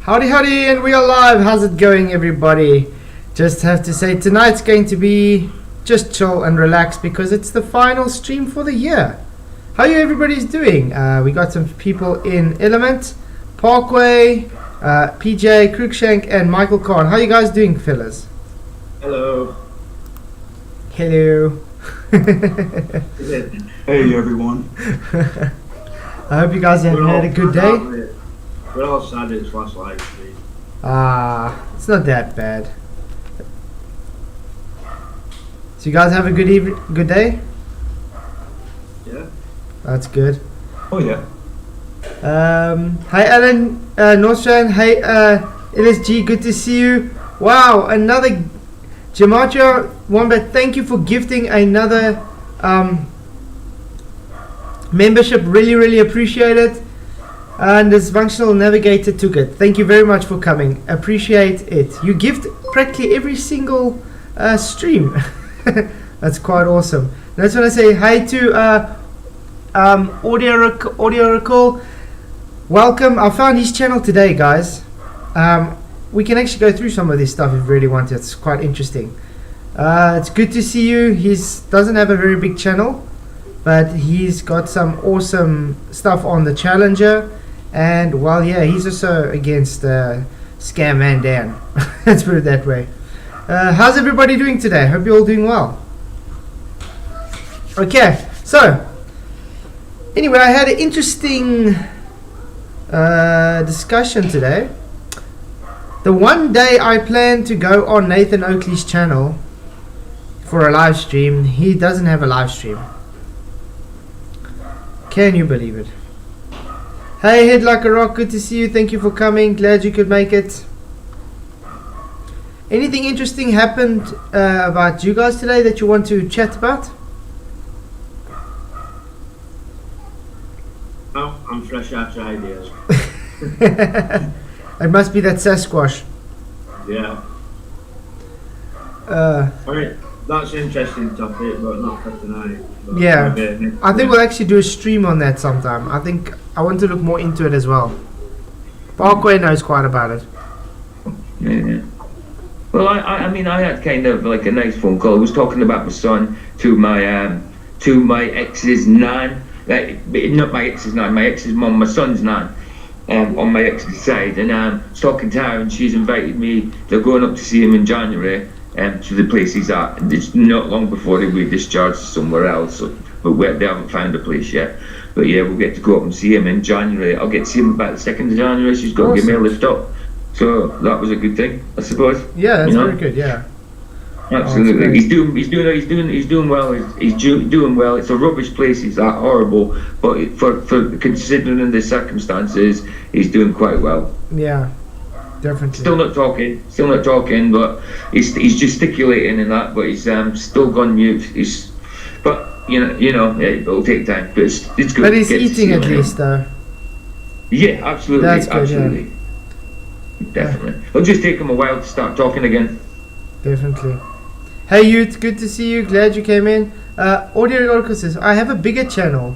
Howdy, howdy, and we are live. How's it going, everybody? Just have to say, tonight's going to be just chill and relax because it's the final stream for the year. How you everybody's doing? We got some people in Element, Parkway, PJ, Cruikshank, and Michael Kahn. How you guys doing, fellas? Hello. Hello. Hey, everyone. I hope you guys have had a good day. We're all sad it's last live stream. It's not that bad. So you guys have a good day? Yeah. That's good. Oh, yeah. Hi Alan Norstrand. Hey LSG, good to see you. Wow, another Geometrical Wombat. Thank you for gifting another membership. Really appreciate it. And this functional navigator took it. Thank you very much for coming. Appreciate it. You gift practically every single stream. That's quite awesome. And I just want to say hi to Theological. Welcome. I found his channel today, guys. We can actually go through some of this stuff if you really want to. It's quite interesting. It's good to see you. He doesn't have a very big channel, but he's got some awesome stuff on the Challenger. And well, yeah, he's also against Scam Man Dan. Let's put it that way. How's everybody doing today? Hope you're all doing well. Okay, so anyway, I had an interesting discussion today. The one day I plan to go on Nathan Oakley's channel for a live stream, he doesn't have a live stream. Can you believe it? Hey, Head Like a Rock, good to see you. Thank you for coming. Glad you could make it. Anything interesting happened about you guys today that you want to chat about? Oh, I'm fresh out of ideas. It must be that Sasquatch. Yeah. Alright, that's an interesting topic, but not for tonight. But Yeah, maybe I think we'll actually do a stream on that sometime. I think I want to look more into it as well. Parkway knows quite about it. Yeah. Well, I mean, I had kind of like a nice phone call. I was talking about my son to my ex's nan. Not my ex's nan, my ex's mum, my son's nan. On my ex's side, and I was talking to her, and she's invited me. They're going up to see him in January. To the place he's at. It's not long before he'll be discharged somewhere else, but they haven't found a place yet. But yeah, we'll get to go up and see him in January. I'll get to see him about the 2nd of January. She's got to give me a lift up, so that was a good thing, I suppose. Yeah, that's very good. Yeah, absolutely. He's doing well. He's doing well. It's a rubbish place. It's that horrible, but for considering the circumstances, he's doing quite well. Yeah. Definitely. Still not talking, but he's gesticulating and that, but he's still gone mute. But it'll take time, but it's good. But he's eating at least, though. Yeah, absolutely, That's good, absolutely, definitely. It'll just take him a while to start talking again. Definitely. Hey, Youth, good to see you. Glad you came in. Audio says, I have a bigger channel.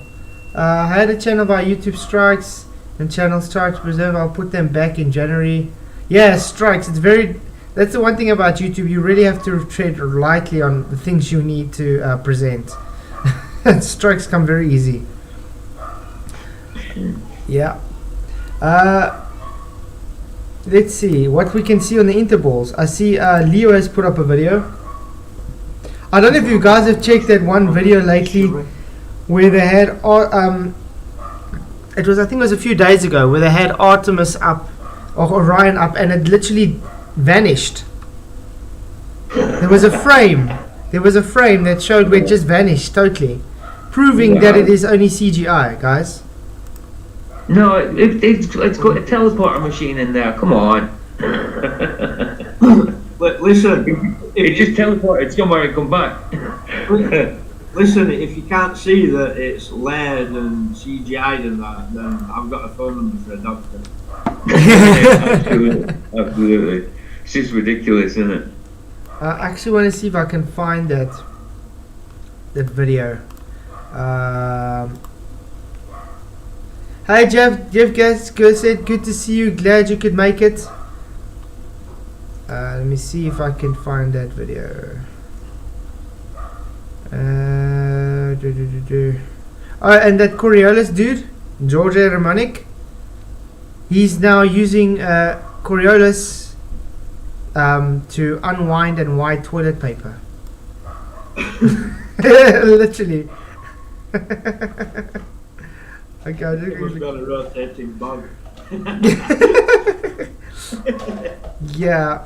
I had a channel by YouTube strikes and channel strikes preserved. I'll put them back in January. Yeah, strikes. That's the one thing about YouTube. You really have to tread lightly on the things you need to present. Strikes come very easy. Yeah. Let's see what we can see on the intervals. I see Leo has put up a video. I don't know if you guys have checked that one video lately where they had I think it was a few days ago where they had Artemis up or Orion up, and it literally vanished. There was a frame that showed where it just vanished totally, proving that it is only CGI, guys. No, it's got a teleporter machine in there. Come on. listen, it just teleported somewhere and come back. Listen, if you can't see that it's layered and CGI'd and that, then I've got a phone number for a doctor. Absolutely. It's just ridiculous, isn't it? I actually want to see if I can find that video. Hey Jeff guys, good to see you. Glad you could make it. Let me see if I can find that video. Oh, and that Coriolis dude, Georgia Romanic, he's now using Coriolis to unwind and wind toilet paper. Literally. Okay, It was got a rotating bug. Yeah.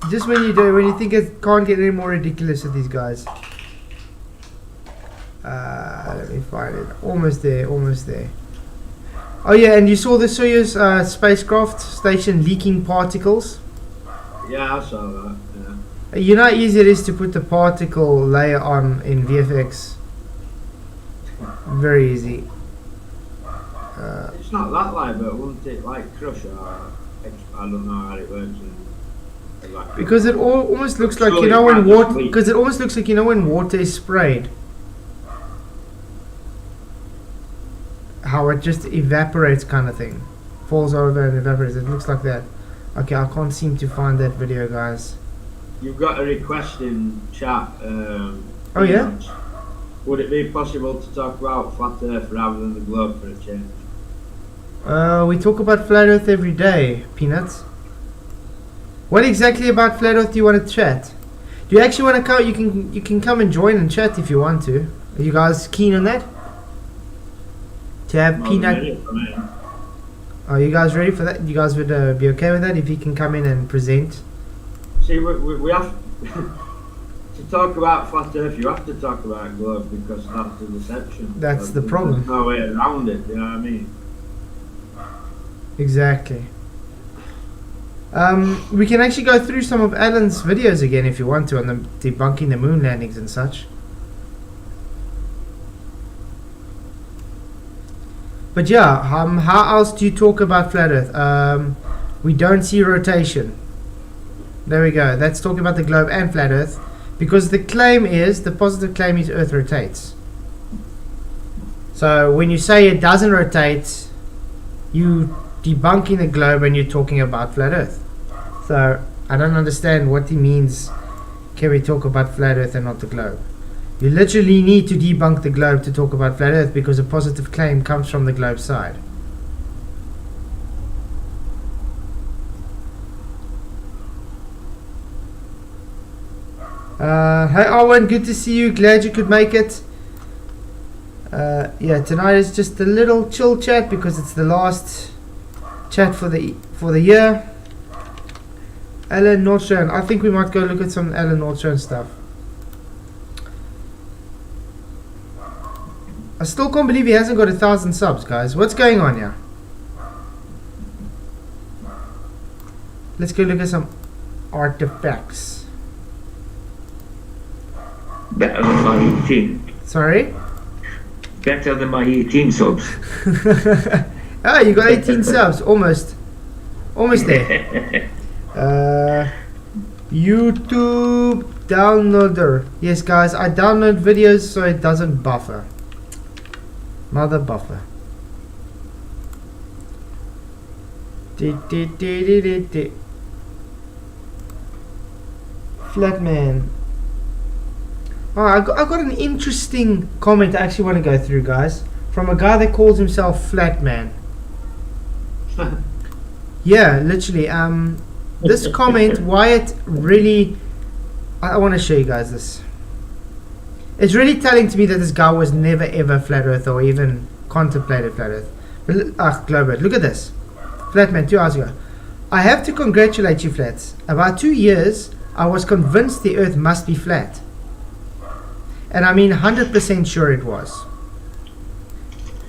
Just when you think it can't get any more ridiculous with these guys. Let me find it. Almost there. Oh yeah, and you saw the Soyuz spacecraft station leaking particles. Yeah, I saw that. Yeah. You know how easy it is to put the particle layer on in VFX. Very easy. It's not that light, but wouldn't it like crush or I don't know how it works. Because it almost looks like Surely when can't water. just leak. Because it almost looks like when water is sprayed. How it just evaporates, kind of thing, falls over and evaporates. It looks like that. Okay, I can't seem to find that video, guys. You've got a request in chat. Oh yeah. Would it be possible to talk about flat Earth rather than the globe for a change? We talk about flat Earth every day, Peanuts. What exactly about flat Earth do you want to chat? Do you actually want to come? You can come and join and chat if you want to. Are you guys keen on that? To have Not Peanut. really for me. Are you guys ready for that? You guys would be okay with that if he can come in and present? See, we have to talk about flat Earth. You have to talk about globe because that's the deception. That's the problem. There's no way around it. You know what I mean? Exactly. We can actually go through some of Alan's videos again if you want to on the debunking the moon landings and such. But yeah, how else do you talk about flat Earth? We don't see rotation. There we go. That's talking about the globe and flat Earth, because the positive claim is Earth rotates. So when you say it doesn't rotate, you debunking the globe and you're talking about flat Earth. So I don't understand what he means. Can we talk about flat Earth and not the globe? You literally need to debunk the globe to talk about flat Earth because a positive claim comes from the globe side. Hey Owen, good to see you. Glad you could make it. Yeah, tonight is just a little chill chat because it's the last chat for the year. Alan Nordstrom. I think we might go look at some Alan Nordstrom stuff. I still can't believe he hasn't got 1,000 subs, guys. What's going on here? Let's go look at some artifacts. Better than my 18. Sorry? Better than my 18 subs. Ah, you got 18 subs. Almost there. YouTube downloader. Yes, guys, I download videos so it doesn't buffer. Mother buffer. Flatman. Oh, I got an interesting comment I actually want to go through, guys, from a guy that calls himself Flatman. Yeah, literally. This comment, Wyatt, really, I want to show you guys this. It's really telling to me that this guy was never ever flat Earth or even contemplated flat Earth. But globe Earth. Look at this. Flatman, 2 hours ago. I have to congratulate you, Flats. About 2 years, I was convinced the Earth must be flat. And I mean 100% sure it was.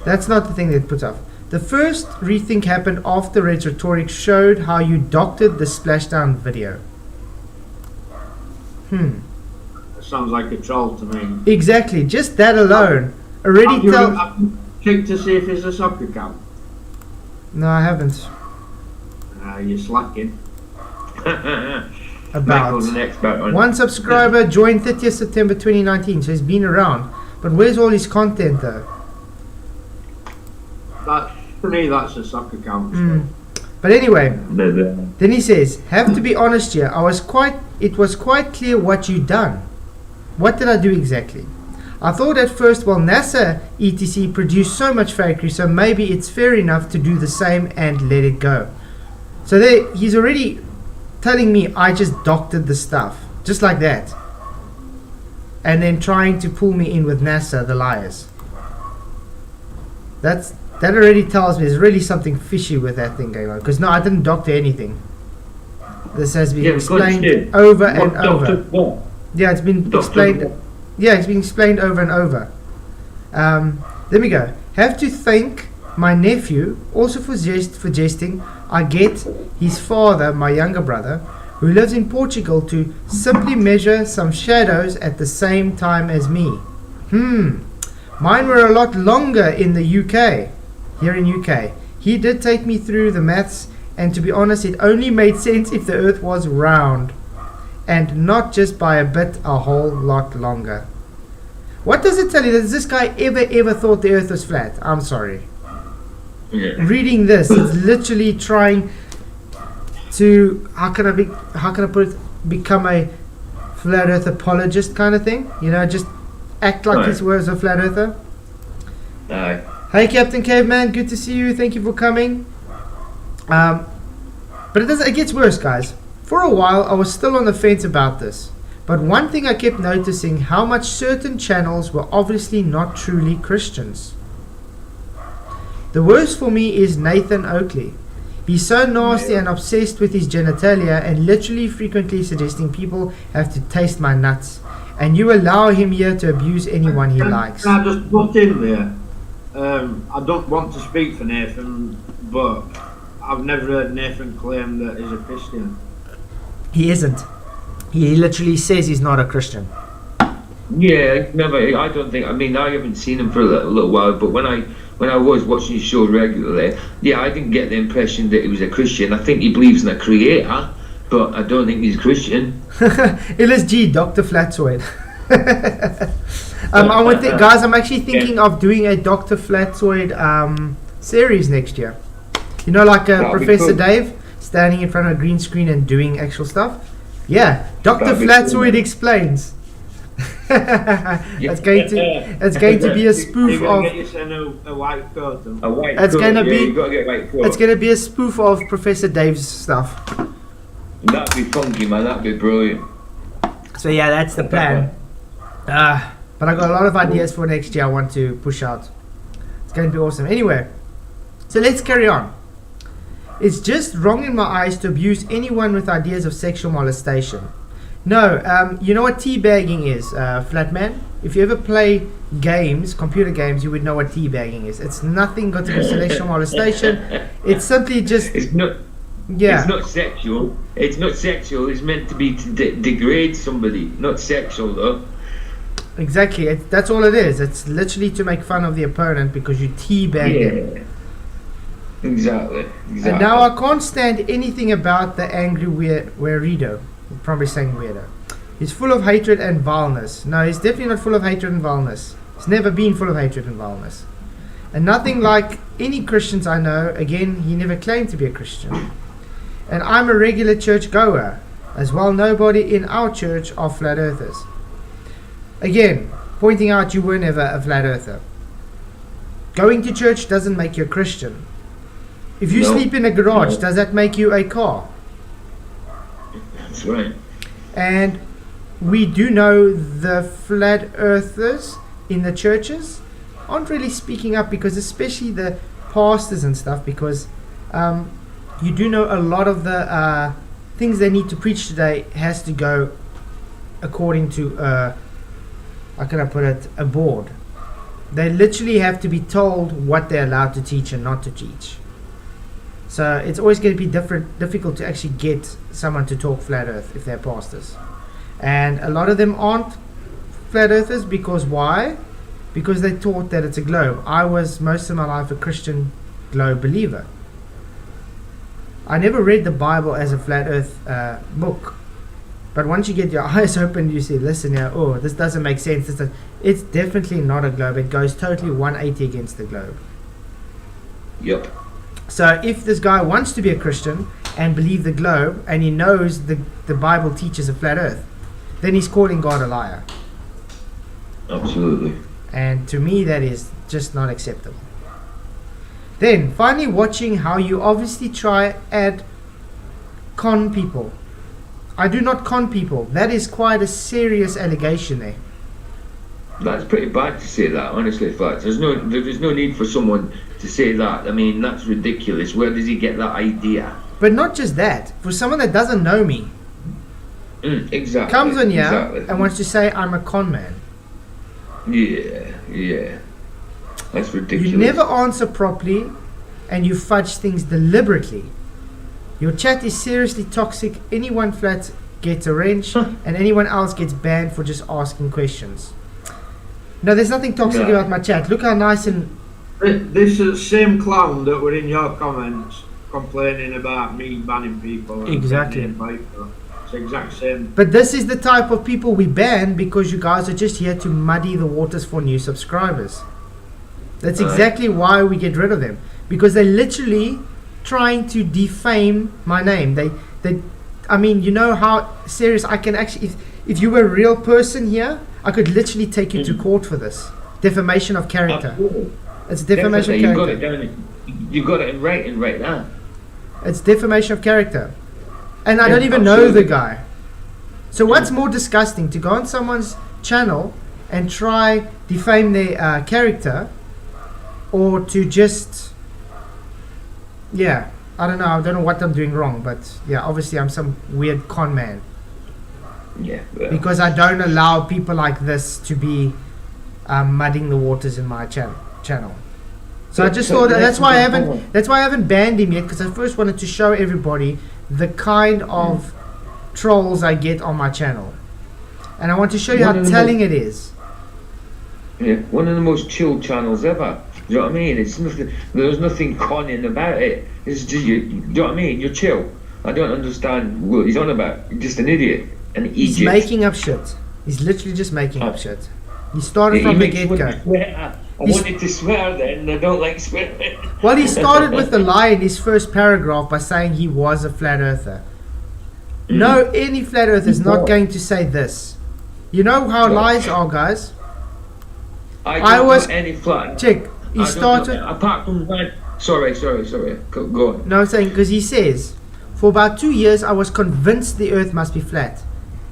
That's not the thing that puts off. The first rethink happened after Red's rhetoric showed how you doctored the splashdown video. Sounds like a troll to me. Exactly, just that alone already tells. Check to see if it's a soccer camp. No, I haven't. You're slacking. About Michael's an expert on one subscriber joined 30th September 2019, so he's been around. But where's all his content though? To me, that's a soccer count. But anyway, The- then he says, have to be honest here. It was quite clear what you'd done. What did I do exactly? I thought at first, well, NASA etc. produced so much fakery, so maybe it's fair enough to do the same and let it go. So there, he's already telling me I just doctored the stuff, just like that. And then trying to pull me in with NASA, the liars. That already tells me there's really something fishy with that thing going on. Because no, I didn't doctor anything. This has been explained over and over. What? Yeah, it's been explained. Yeah, it's been explained over and over. There we go. Have to thank my nephew also for suggesting I get his father, my younger brother, who lives in Portugal, to simply measure some shadows at the same time as me. Mine were a lot longer in the UK. Here in UK. He did take me through the maths, and to be honest, it only made sense if the earth was round. And not just by a bit, a whole lot longer. What does it tell you? Has this guy ever thought the earth was flat? I'm sorry. Yeah. Reading this, it's literally trying to, how can I put it, become a flat earth apologist kind of thing. You know, just act like he was a flat earther. Aye. Hey Captain Caveman, good to see you. Thank you for coming. But it gets worse, guys. For a while, I was still on the fence about this. But one thing I kept noticing, how much certain channels were obviously not truly Christians. The worst for me is Nathan Oakley. He's so nasty and obsessed with his genitalia and literally frequently suggesting people have to taste my nuts. And you allow him here to abuse anyone he likes. Can I just butt in there? I don't want to speak for Nathan, but I've never heard Nathan claim that he's a Christian. He isn't. He literally says he's not a Christian. Yeah, never. I don't think. I mean, I haven't seen him for a little while, but when I was watching his show regularly, yeah, I didn't get the impression that he was a Christian. I think he believes in a creator, but I don't think he's Christian. LSG, Dr. Flatsoid. Guys, I'm actually thinking of doing a Dr. Flatsoid series next year. You know, like Professor Dave standing in front of a green screen and doing actual stuff. Yeah, Dr. Flatsoid explains. It's going to be a spoof of. A white coat. A white It's coat, gonna be. you gotta get a white coat. It's going to be a spoof of Professor Dave's stuff. That'd be funky, man. That'd be brilliant. So yeah, that's the plan. But I got a lot of ideas for next year I want to push out. It's going to be awesome. Anyway, so let's carry on. It's just wrong in my eyes to abuse anyone with ideas of sexual molestation. No, you know what teabagging is, Flatman? If you ever play games, computer games, you would know what teabagging is. It's nothing got to do with sexual molestation. It's simply just... It's not. Yeah. It's not sexual. It's not sexual. It's meant to be to degrade somebody. Not sexual, though. Exactly. That's all it is. It's literally to make fun of the opponent because you teabag them. Exactly. And now I can't stand anything about the angry weirdo. I'm probably saying weirdo. He's full of hatred and vileness. No, he's definitely not full of hatred and vileness. He's never been full of hatred and vileness. And nothing like any Christians I know. Again, he never claimed to be a Christian. And I'm a regular church goer. As well, nobody in our church are flat earthers. Again, pointing out you were never a flat earther. Going to church doesn't make you a Christian. If you sleep in a garage, does that make you a car? That's right. And we do know the flat earthers in the churches aren't really speaking up, because especially the pastors and stuff, because you do know a lot of the things they need to preach today has to go according to how can I put it, a board. They literally have to be told what they're allowed to teach and not to teach. So it's always going to be difficult to actually get someone to talk flat earth if they're pastors. And a lot of them aren't flat earthers because why? Because they taught that it's a globe. I was most of my life a Christian globe believer. I never read the Bible as a flat earth book. But once you get your eyes open, you see, listen here, oh, this doesn't make sense. It's definitely not a globe. It goes totally 180 against the globe. Yep. So if this guy wants to be a Christian and believe the globe, and he knows the Bible teaches a flat earth, then he's calling God a liar. Absolutely. And to me, that is just not acceptable. Then, finally, watching how you obviously try and con people. I do not con people. That is quite a serious allegation there. That's pretty bad to say that, honestly, Flats. There's no need for someone to say that. I mean, that's ridiculous. Where does he get that idea? But not just that. For someone that doesn't know me, exactly. comes on here exactly. and wants to say I'm a con man. Yeah. That's ridiculous. You never answer properly, and you fudge things deliberately. Your chat is seriously toxic. Anyone flat gets a wrench, and anyone else gets banned for just asking questions. No, there's nothing toxic about my chat. Look how nice and... This is the same clown that were in your comments complaining about me banning people. Exactly. It's the exact same. But this is the type of people we ban because you guys are just here to muddy the waters for new subscribers. That's exactly why we get rid of them. Because they're literally trying to defame my name. I mean, you know how serious I can actually... If you were a real person here, I could literally take you to court for this. Defamation of character. Absolutely. It's defamation of character. You got it in writing right now. It's defamation of character. And I don't even know the guy. So what's more disgusting? To go on someone's channel and try defame their character, or to just... Yeah, I don't know what I'm doing wrong, but yeah, obviously I'm some weird con man. Yeah. Well. Because I don't allow people like this to be mudding the waters in my channel. So I just thought that's why I haven't banned him yet, because I first wanted to show everybody the kind of trolls I get on my channel, and I want to show you how telling it is. Yeah, one of the most chill channels ever. You know what I mean? It's nothing. There's nothing conning about it. It's just you know what I mean? You're chill. I don't understand what he's on about. You're just an idiot, an idiot. He's making up shit. He's literally just making up shit. He started from the get-go. I wanted to swear then. I don't like swearing. Well, he started with the lie in his first paragraph by saying he was a flat earther. No, any flat earther is not going to say this. You know how lies are, guys? I was any flat. Check. He started... Apart from that... Sorry. Go on. No, I'm saying, because he says, for about 2 years I was convinced the earth must be flat.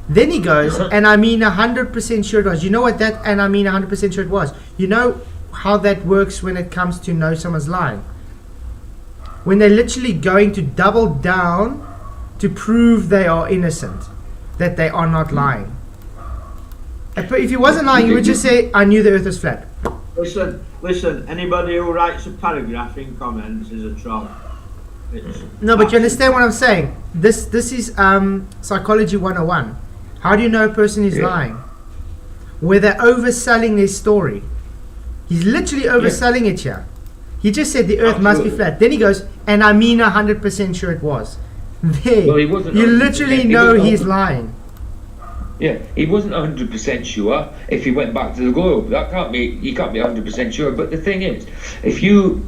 Then he goes, and I mean 100% sure it was. You know what that, and I mean 100% sure it was? You know how that works when it comes to know someone's lying? When they're literally going to double down to prove they are innocent, that they are not lying. But if he wasn't lying, he would just say, I knew the earth was flat. Listen, anybody who writes a paragraph in comments is a troll. No, but you understand what I'm saying? This is psychology 101. How do you know a person is lying? Where they're overselling their story. He's literally overselling it here. He just said the earth must be flat. Then he goes, and I mean 100% sure it was. There. Well, he wasn't. You literally know he's lying. Yeah, he wasn't 100% sure if he went back to the globe. That can't be. You can't be 100% sure. But the thing is, if you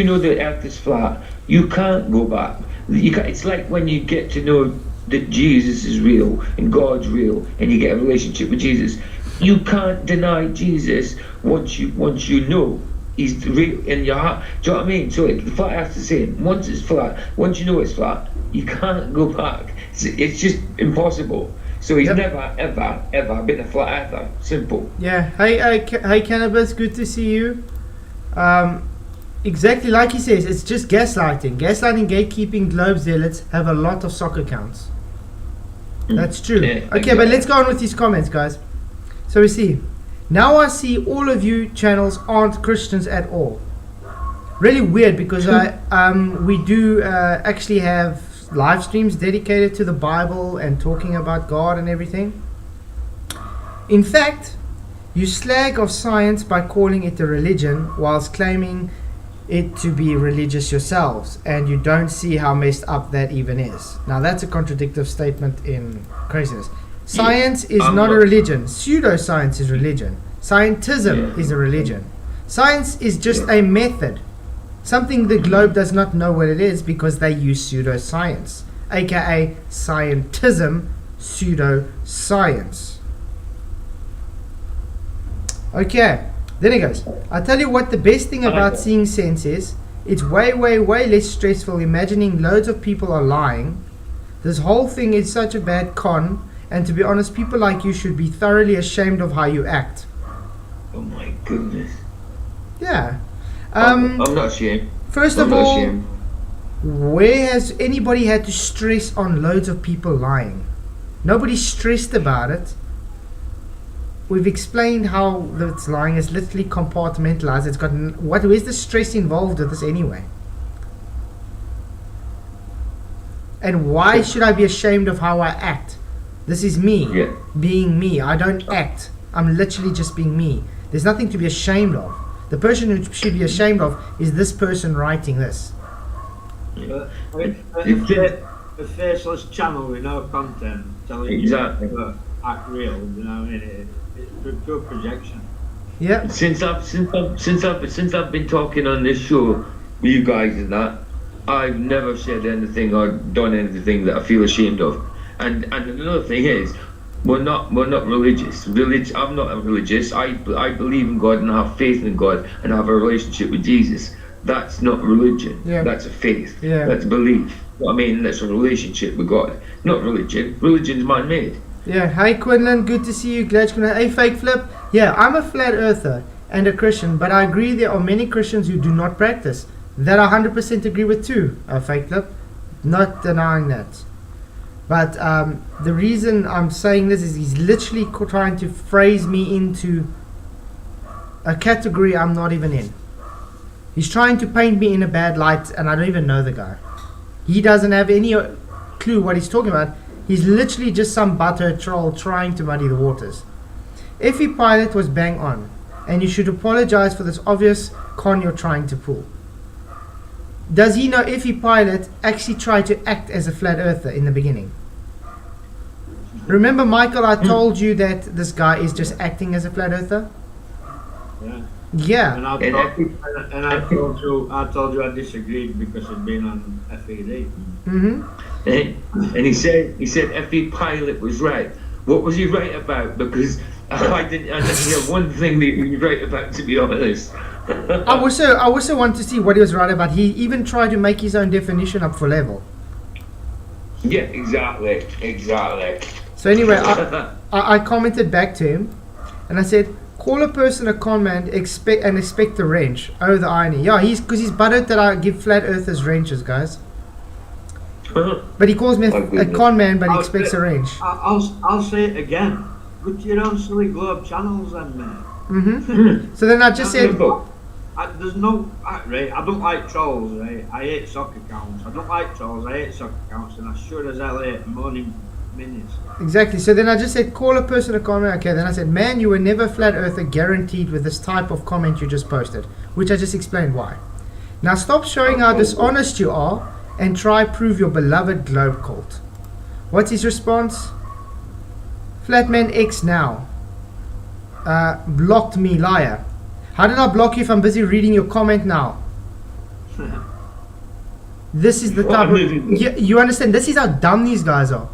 know the earth is flat, you can't go back. It's like when you get to know that Jesus is real and God's real, and you get a relationship with Jesus. You can't deny Jesus once you know he's real in your heart. Do you know what I mean? So the flat earth's the same. Once it's flat, once you know it's flat, you can't go back. It's just impossible. So he's never, ever been a flat earther. Simple. Yeah. Hey, Cannabis. Good to see you. Exactly like he says, it's just gaslighting. Gaslighting, gatekeeping, globe zealots have a lot of soccer accounts. That's true. Yeah, okay, exactly. but let's go on with these comments, guys. So we see. Now I see all of you channels aren't Christians at all. Really weird, because we do actually have live streams dedicated to the Bible and talking about God and everything. In fact, you slag off science by calling it a religion whilst claiming it to be religious yourselves, and you don't see how messed up that even is. Now that's a contradictory statement in craziness. Science is not a religion. Pseudoscience is religion. Scientism is a religion. Science is just a method. Something the globe does not know what it is because they use pseudoscience, aka scientism, pseudoscience. Okay, then he goes, I'll tell you what the best thing about seeing sense is. It's way, way, way less stressful imagining loads of people are lying. This whole thing is such a bad con, and to be honest, people like you should be thoroughly ashamed of how you act. Oh my goodness. Yeah. I'm not ashamed. First of all, where has anybody had to stress on loads of people lying? Nobody's stressed about it. We've explained how this lying is literally compartmentalized. It's got where's the stress involved with this anyway? And why should I be ashamed of how I act? This is me being me. I don't act. I'm literally just being me. There's nothing to be ashamed of. The person who should be ashamed of is this person writing this. A faceless channel with no content telling you to act real, you know what I mean? It's pure projection. Yeah. Since I've been talking on this show with you guys and that, I've never said anything or done anything that I feel ashamed of. And another thing is, we're not religious. I'm not religious. I believe in God and I have faith in God and I have a relationship with Jesus. That's not religion. Yeah. That's a faith. Yeah. That's belief. I mean, that's a relationship with God, not religion. Religion's man-made. Yeah. Hi Quinlan, good to see you. Glad you're gonna. Hey Fake Flip. Yeah, I'm a flat earther and a Christian, but I agree there are many Christians who do not practice. That I 100% agree with too. Fake Flip. Not denying that. But the reason I'm saying this is he's literally trying to phrase me into a category I'm not even in. He's trying to paint me in a bad light, and I don't even know the guy. He doesn't have any clue what he's talking about. He's literally just some butthurt troll trying to muddy the waters. Effie Pilot was bang on, and you should apologize for this obvious con you're trying to pull. Does he know Effie Pilot actually tried to act as a flat earther in the beginning? Remember, Michael, I told you that this guy is just acting as a flat earther? Yeah. Yeah. And I told you I disagreed because it'd been on FED. Mm-hmm. And he said Effie Pilot was right. What was he right about? Because I didn't hear one thing that he was right about, to be honest. I also want to see what he was right about. He even tried to make his own definition up for level. Yeah, exactly. So anyway, I commented back to him, and I said, call a person a con man, expect the wrench. Oh, the irony. Yeah, because he's buttered that I give flat earthers wrenches, guys. But he calls me a con man, but he expects a wrench. I'll say it again. Go to your own silly globe channels, then, mate. Mm-hmm. So then I just said, there's no right. I don't like trolls, right? I hate soccer accounts. I don't like trolls. I hate soccer accounts, and I sure as hell hate moaning minions. Exactly. So then I just said, call a person a comment. Okay. Then I said, man, you were never flat earther guaranteed with this type of comment you just posted, which I just explained why. Now stop showing how dishonest you are and try prove your beloved globe cult. What's his response? Flatman X now. Blocked me, liar. How did I block you if I'm busy reading your comment now? This is the type of... You understand? This is how dumb these guys are.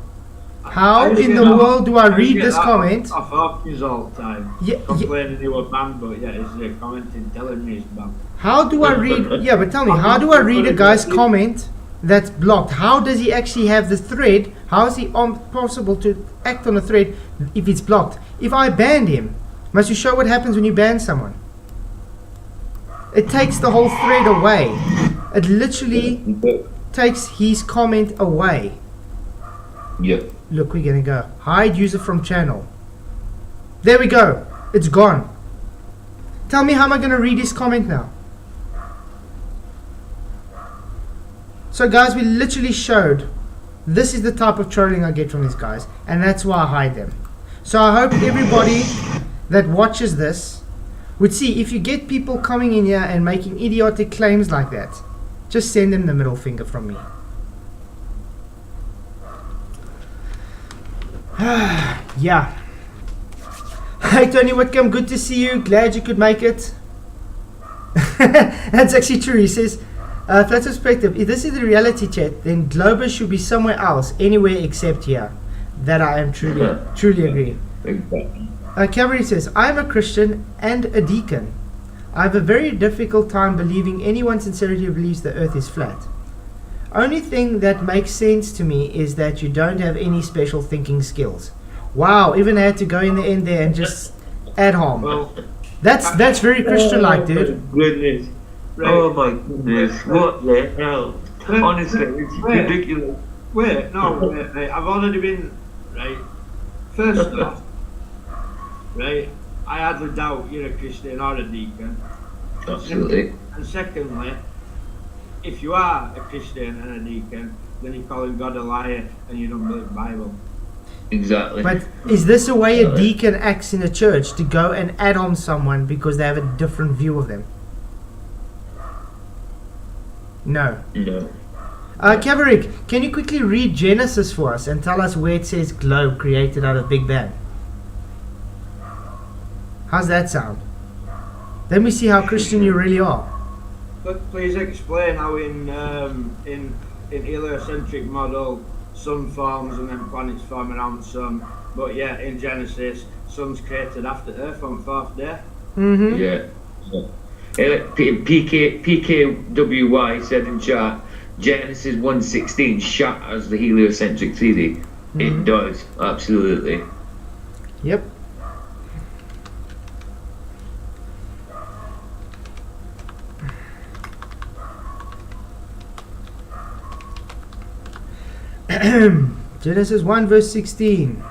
How in the world do I read this comment? Off Hopkins all the time. Complaining he was banned, but yeah, he's commenting telling me he's banned. How do I read... Yeah, but tell me, how do I read a guy's comment that's blocked? How does he actually have the thread? How is it possible to act on a thread if it's blocked? If I banned him, must you show what happens when you ban someone? It takes the whole thread away. It literally takes his comment away. Yep. Look, we're gonna go hide user from channel. There we go. It's gone. Tell me, how am I gonna read his comment now? So guys, we literally showed this is the type of trolling I get from these guys, and that's why I hide them. So I hope everybody that watches this would see, if you get people coming in here and making idiotic claims like that, just send them the middle finger from me. Yeah. Hi Tony Whitcomb, good to see you. Glad you could make it. That's actually true. He says, flat perspective, if this is the reality chat, then Globus should be somewhere else, anywhere except here. That I am truly agree. Exactly. Cavalry says, I'm a Christian and a deacon. I have a very difficult time believing anyone sincerely believes the earth is flat. Only thing that makes sense to me is that you don't have any special thinking skills. Wow, even I had to go in the end there and just add harm. Well, That's very Christian-like, dude. Goodness. right. Oh my goodness. What the hell? Honestly, it's Wait. ridiculous. Wait, I've already been, right, first off, right, I hardly doubt you're a Christian or a deacon. Absolutely. And secondly, if you are a Christian and a deacon, then you're calling God a liar and you don't believe the Bible. Exactly. But is this a way a deacon acts in a church, to go and add on someone because they have a different view of them? No. No. Kaverick, can you quickly read Genesis for us and tell us where it says globe created out of Big Bang? How's that sound? Let me see how Christian you really are. But please explain how in heliocentric model sun forms and then planets form around the sun, but yeah, in Genesis, sun's created after Earth on the fourth day. Mm-hmm. Yeah. PKWY said in chat, Genesis 1:16 shatters the heliocentric theory. It does, absolutely. Yep. Genesis 1 verse 16.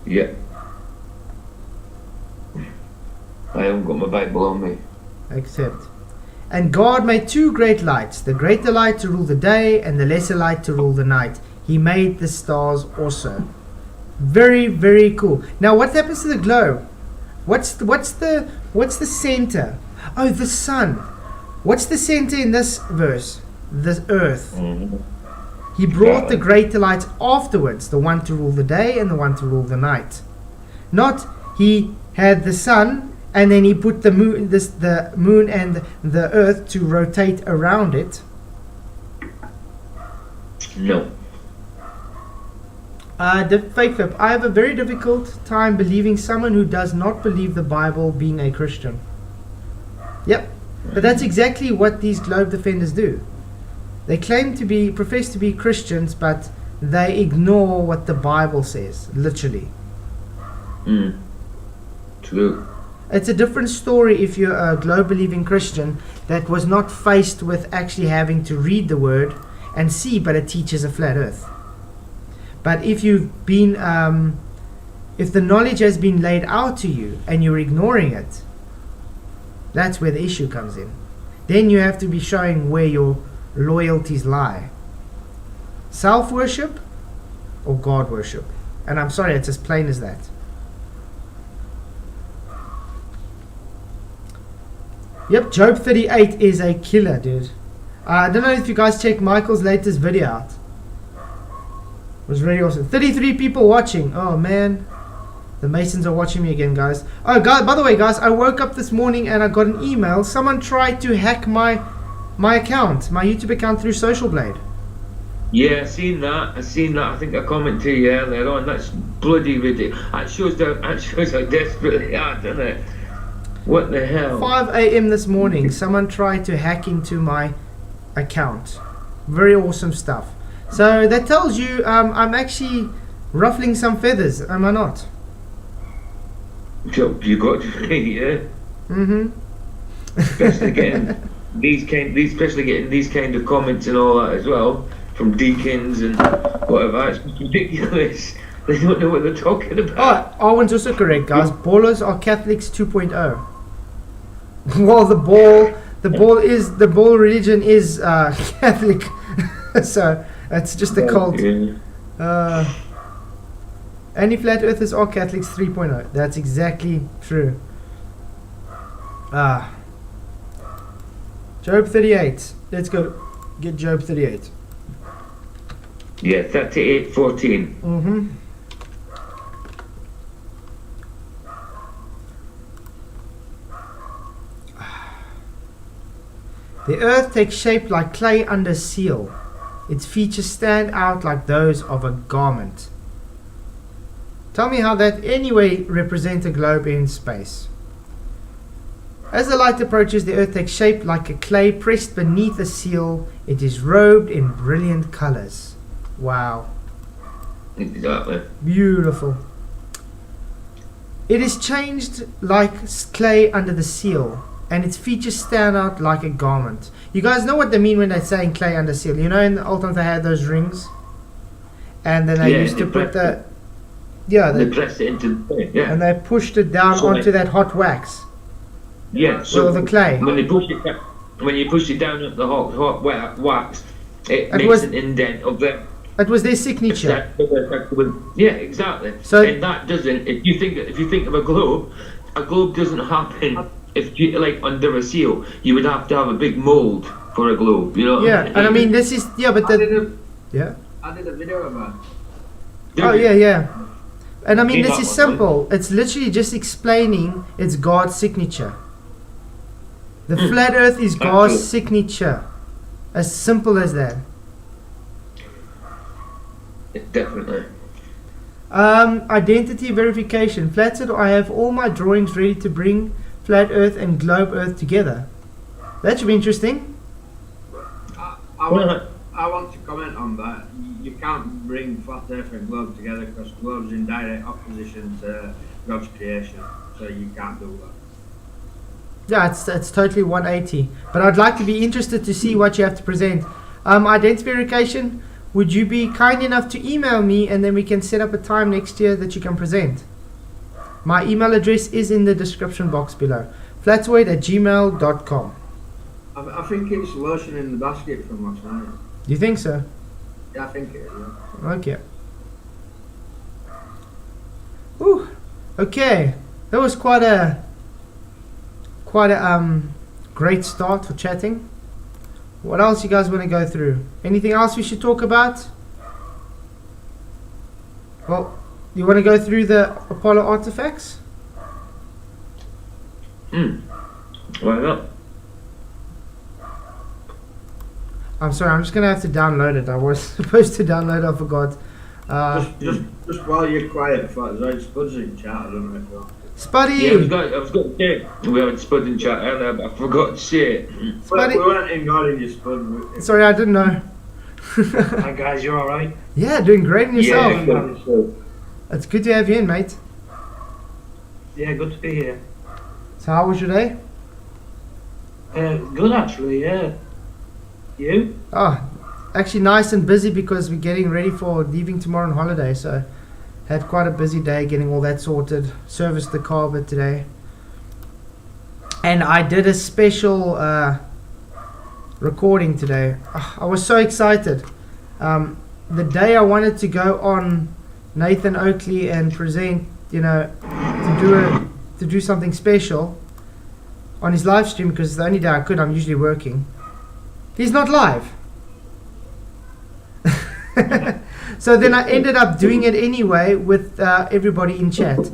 Yeah. I haven't got my Bible on me. Accept. And God made two great lights, the greater light to rule the day and the lesser light to rule the night. He made the stars also. Very, very cool. Now what happens to the globe? What's the center? Oh, the sun. What's the center in this verse? The earth. He brought the greater lights afterwards, the one to rule the day and the one to rule the night. Not he had the sun and then he put the moon and the earth to rotate around it. No. Fake flip. I have a very difficult time believing someone who does not believe the Bible being a Christian. Yep. But that's exactly what these globe defenders do. They profess to be Christians, but they ignore what the Bible says, literally. True. It's a different story if you're a globe-believing Christian that was not faced with actually having to read the Word and see, but it teaches a flat earth. But if you've been, if the knowledge has been laid out to you and you're ignoring it, that's where the issue comes in. Then you have to be showing where your loyalties lie. Self-worship or God worship. And I'm sorry, it's as plain as that. Yep, Job 38 is a killer, dude. I don't know if you guys checked Michael's latest video out. It was really awesome. 33 people watching. Oh man, the Masons are watching me again, guys. Oh god, by the way guys, I woke up this morning and I got an email. Someone tried to hack my account, my YouTube account, through Social Blade. Yeah, I've seen that. I think I commented to you earlier on. That's bloody ridiculous. That shows how desperate they are, doesn't it? What the hell? 5 a.m. this morning, someone tried to hack into my account. Very awesome stuff. So that tells you I'm actually ruffling some feathers, am I not? You got to be, yeah. Mm-hmm. Especially getting especially getting these kind of comments and all that as well from deacons and whatever. It's ridiculous. They don't know what they're talking about. Oh, Arwen's also correct, guys. Ballers are Catholics 2.0. Well, the ball religion is Catholic, so it's just a cult. Yeah. Any flat earthers are Catholics 3.0. That's exactly true. Job 38. Let's go get Job 38. Yeah, 38:14. Mm-hmm. The earth takes shape like clay under seal. Its features stand out like those of a garment. Tell me how that anyway represents a globe in space. As the light approaches, the earth takes shape like a clay pressed beneath a seal. It is robed in brilliant colors. Wow. Exactly. Beautiful. It is changed like clay under the seal, and its features stand out like a garment. You guys know what they mean when they're saying clay under seal. You know, in the old times they had those rings, and then they used to put the they pressed it into the thing, and they pushed it down So onto that hot wax. Yeah, so the clay. When you push it down at the hot wax, it makes was- an indent of the. It was their signature. Yeah, exactly. So- and that doesn't. If you think of a globe doesn't happen if you like under a seal. You would have to have a big mold for a globe. You know. Yeah, and I mean this is but I did a video about it. Oh yeah. And I mean See this that is one, simple. It's literally just explaining it's God's signature. The flat earth is God's Absolutely. signature. As simple as that. Definitely. Identity verification. Flat Earth, I have all my drawings ready to bring flat earth and globe earth together. That should be interesting. I want to comment on that. You can't bring flat earth and globe together because globe's in direct opposition to God's creation, so you can't do that. Yeah, it's totally 180. But I'd like to be interested to see what you have to present. Identity verification, would you be kind enough to email me and then we can set up a time next year that you can present? My email address is in the description box below. flatwood@gmail.com. I think it's lotion in the basket from last night. Do you think so? Yeah, I think it is. Yeah. Okay. Ooh. Okay. That was quite a great start for chatting. What else you guys want to go through? Anything else we should talk about? Well, you want to go through the Apollo artifacts? Why not? I'm sorry, I'm just going to have to download it. I was supposed to download it, I forgot. Just while you're quiet, there's Spud's in chat. I don't know if you're... Spuddy! Yeah, I was going to say we haven't Spud in chat, and I forgot to say it. We weren't ignoring you, Spud. Sorry, I didn't know. Hi guys, you alright? Yeah, doing great in yourself. Yeah, It's good to have you in, mate. Yeah, good to be here. So how was your day? Good actually, yeah. You? Oh, actually nice and busy because we're getting ready for leaving tomorrow on holiday. So had quite a busy day getting all that sorted. Serviced the car a bit today. And I did a special recording today. I was so excited. The day I wanted to go on Nathan Oakley and present, to do something special on his live stream, because it's the only day I could. I'm usually working. He's not live. So then I ended up doing it anyway with everybody in chat.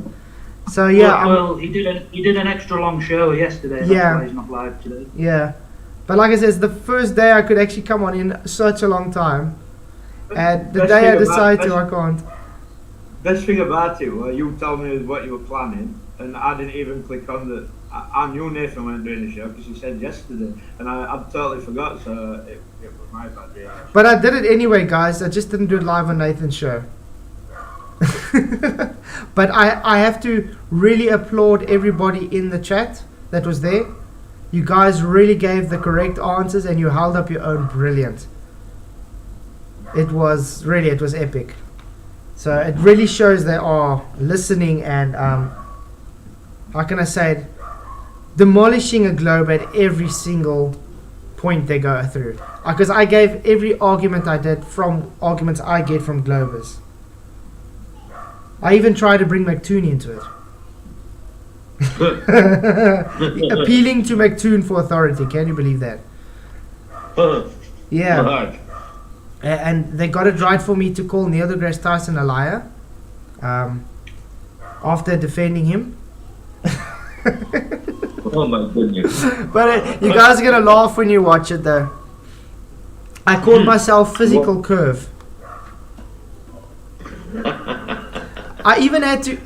So yeah. Well, he did an extra long show yesterday. That's Yeah. why he's not live today. Yeah. But like I said, it's the first day I could actually come on in such a long time. And the Best day I thing decide to, about- I can't. Best thing about it was you told me what you were planning, and I didn't even click on the. I knew Nathan weren't doing the show because he said yesterday, and I totally forgot. So it was my bad. Yeah. But I did it anyway, guys. I just didn't do it live on Nathan's show. But I have to really applaud everybody in the chat that was there. You guys really gave the correct answers and you held up your own brilliant. It was epic. So it really shows they are listening and how can I say it, demolishing a globe at every single point they go through. Because I gave every argument I did from arguments I get from globers. I even tried to bring McToon into it. Appealing to McToon for authority. Can you believe that? Yeah. Right. And they got it right for me to call Neil deGrasse Tyson a liar after defending him. Oh my goodness. But you guys are gonna laugh when you watch it, though. I called myself Physical Curve. I even had to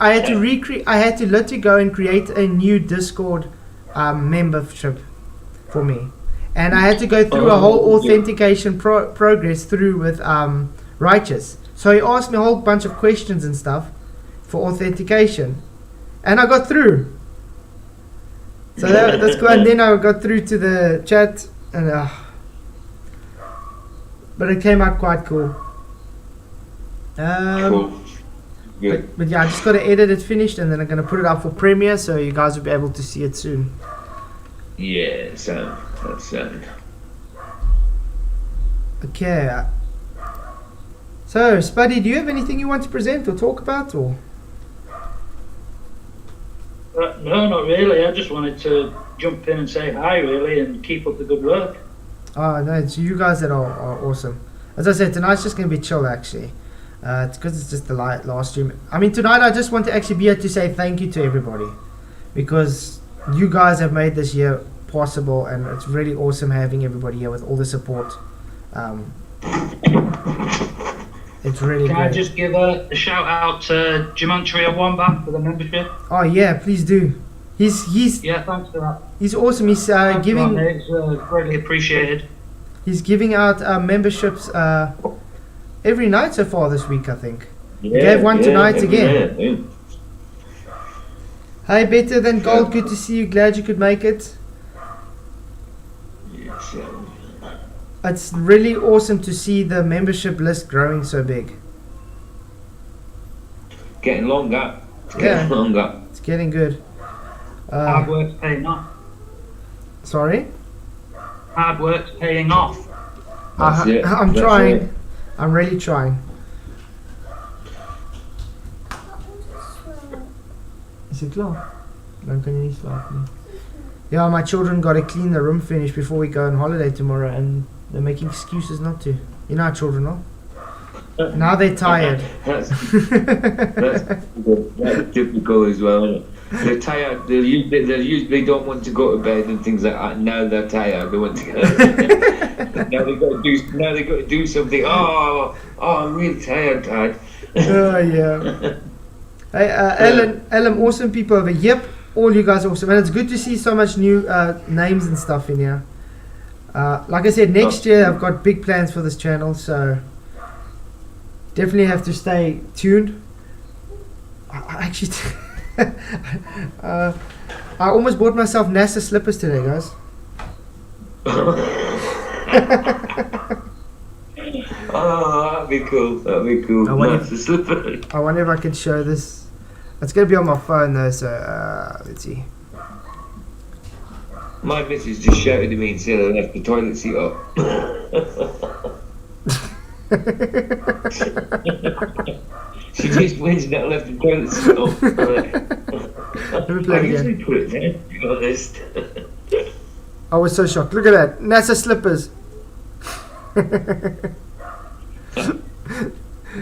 literally go and create a new Discord membership for me, and I had to go through a whole authentication progress through with Righteous. So he asked me a whole bunch of questions and stuff for authentication, and I got through. So that's cool. And then I got through to the chat, and but it came out quite cool. Cool. Good. But yeah, I just got to edit it finished, and then I'm going to put it up for premiere, so you guys will be able to see it soon. Yeah, that's sound. Okay. So, Spuddy, do you have anything you want to present or talk about, or? No, not really. I just wanted to jump in and say hi, really, and keep up the good work. Oh, no, it's you guys that are awesome. As I said, tonight's just going to be chill, actually. It's because it's just the last stream. I mean, tonight I just want to actually be here to say thank you to everybody, because you guys have made this year possible, and it's really awesome having everybody here with all the support. It's really Can great. I just give a shout out to Geometrical Wombat for the membership? Oh yeah, please do. He's Yeah, thanks for that. he's awesome. He's Thanks giving for that, mate. It's greatly appreciated. he's giving out memberships every night so far this week, I think. He gave one tonight again. Yeah. Hey, Better Than Gold, good to see you. Glad you could make it. Yes, It's really awesome to see the membership list growing so big. Getting longer. Yeah. Longer. It's getting good. Hard work's paying off. Sorry? Hard work's paying off. That's it. I'm That's trying. it. I'm really trying. Is it klaar? Dan kan je niet slapen. Yeah, my children got to clean the room finish before we go on holiday tomorrow, and they're making excuses not to. You know how children are. Now they're tired. That's typical as well, isn't it? They're tired. They usually don't want to go to bed and things like that. Now they're tired. They want to go. Now they got to do something. Oh, I'm really tired, Dad. Oh yeah. Hey, Ellen, awesome people over. Yep, all you guys are awesome, and it's good to see so much new names and stuff in here. Like I said, next year I've got big plans for this channel, so definitely have to stay tuned. I actually, I almost bought myself NASA slippers today, guys. Oh, that'd be cool. I wonder Nice, the slipper. I wonder if I can show this. It's gonna be on my phone though, so let's see. My missus just shouted at me and said I left the toilet seat up. She just mentioned that I left the toilet seat up. Let me play I it usually again. put it there, to be honest. I was so shocked. Look at that, NASA slippers.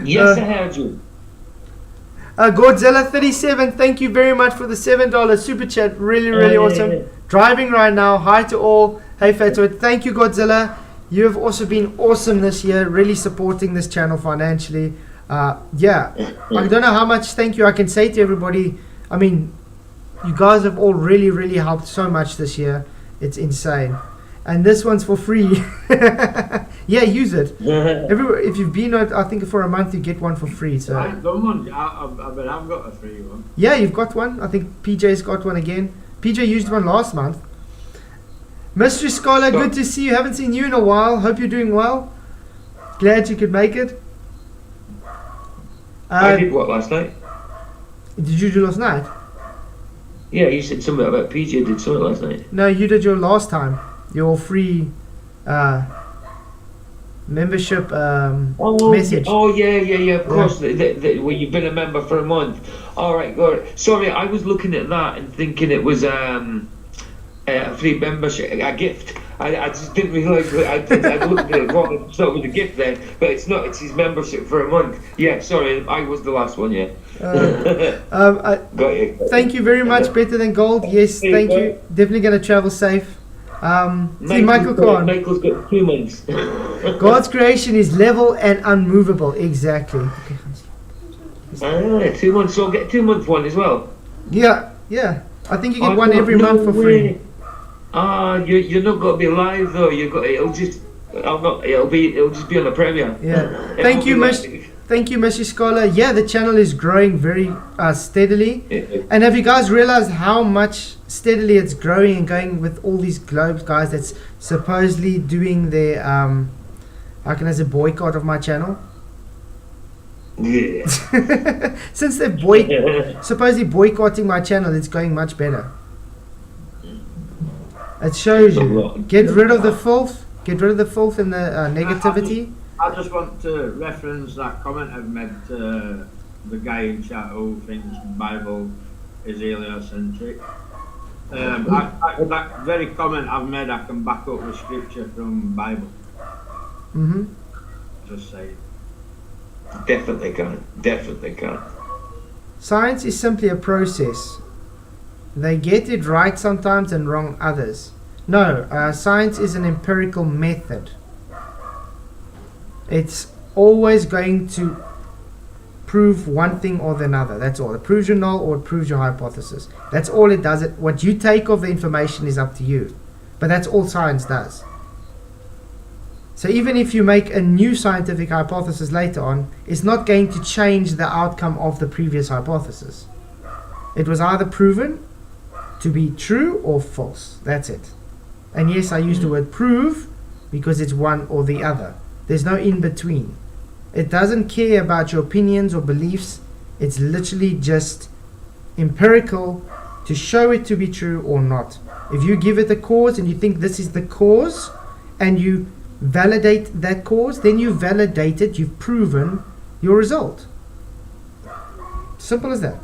Yes, I heard you. Godzilla 37, thank you very much for the $7 super chat. Really awesome. Driving right now. Hi to all. Hey Fatwood, thank you Godzilla. You have also been awesome this year, really supporting this channel financially. Yeah, I don't know how much thank you I can say to everybody. I mean, you guys have all really helped so much this year. It's insane. And this one's for free. Yeah, use it. If you've been on, I think for a month you get one for free. So I've done one. I've got a free one. yeah, you've got one. I think PJ's got one again. PJ used one last month. Mystery Scholar, good to see you. Haven't seen you in a while. Hope you're doing well. Glad you could make it. I did what last night? Did you do last night? Yeah, you said something about PJ did something last night. No, you did your last time. Your free membership message. Oh yeah, of course. Well, you've been a member for a month. All right, good. Sorry, I was looking at that and thinking it was a free membership, a gift. I just didn't realise that I looked at it. What I thought it was a gift then, but it's not. It's his membership for a month. Yeah, sorry, I was the last one. Yeah. Got you. Thank you very much. Better than gold. Yes, thank you. Definitely gonna travel safe. See Michael Khan. Michael's got 2 months. God's creation is level and unmovable. Exactly. 2 months. So I'll get 2 month one as well. Yeah. I think you get one every month for free. You're not going to be live though. It'll just be on the premiere. Yeah. Thank you, Mr. Scholar. Yeah, the channel is growing very steadily. And have you guys realized how much steadily it's growing and going with all these globes, guys, that's supposedly doing their how can I say boycott of my channel? Yeah. Since they're supposedly boycotting my channel, it's going much better. It shows you. Get rid of the filth. Get rid of the filth and the negativity. I just want to reference that comment I've made to the guy in chat who thinks the Bible is heliocentric. That very comment I've made, I can back up with scripture from Bible. Just say. Definitely can. Science is simply a process. They get it right sometimes and wrong others. No, science is an empirical method. It's always going to prove one thing or the other. That's all. It proves your null or it proves your hypothesis. That's all it does. What you take of the information is up to you. But that's all science does. So even if you make a new scientific hypothesis later on, it's not going to change the outcome of the previous hypothesis. It was either proven to be true or false. That's it. And yes, I use the word prove because it's one or the other. There's no in between. It doesn't care about your opinions or beliefs. It's literally just empirical to show it to be true or not. If you give it a cause and you think this is the cause and you validate that cause, then you validate it, you've proven your result. Simple as that.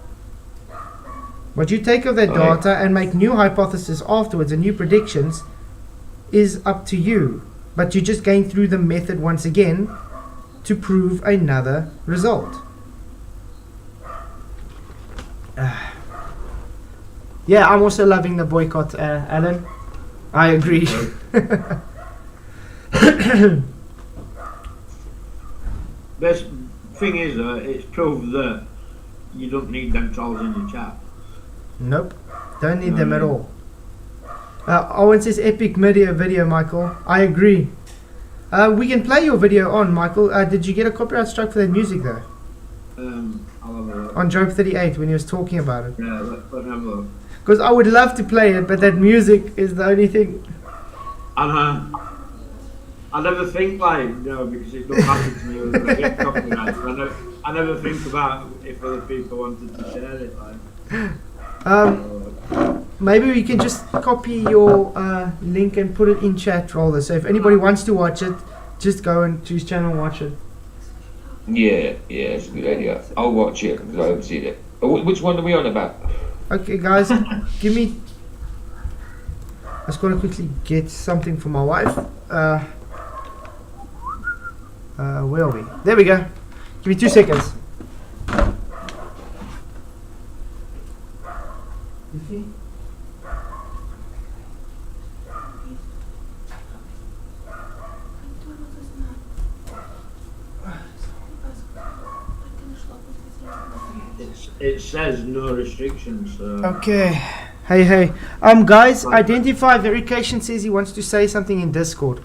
What you take of that data and make new hypotheses afterwards and new predictions is up to you. But you're just going through the method once again to prove another result. Yeah, I'm also loving the boycott, Alan. I agree. Best thing is, it's proved that you don't need them trolls in your chat. Nope, don't need them at all. Owen says epic video, Michael. I agree. We can play your video on, Michael. Did you get a copyright strike for that music though? I'll have a look. On Job 38 when he was talking about it. Yeah, let me have a look. Because I would love to play it, but that music is the only thing. And I never think because it don't happen to me when I get copyright. I never think about if other people wanted to share it. Maybe we can just copy your link and put it in chat, Roller. So if anybody wants to watch it, just go and to his channel and watch it. Yeah, it's a good idea. I'll watch it because I haven't seen it. Which one are we on about? Okay, guys, give me. I just gotta quickly get something for my wife. Where are we? There we go. Give me 2 seconds. It says no restrictions. So. Okay. Hey. Guys, identify verification says he wants to say something in Discord.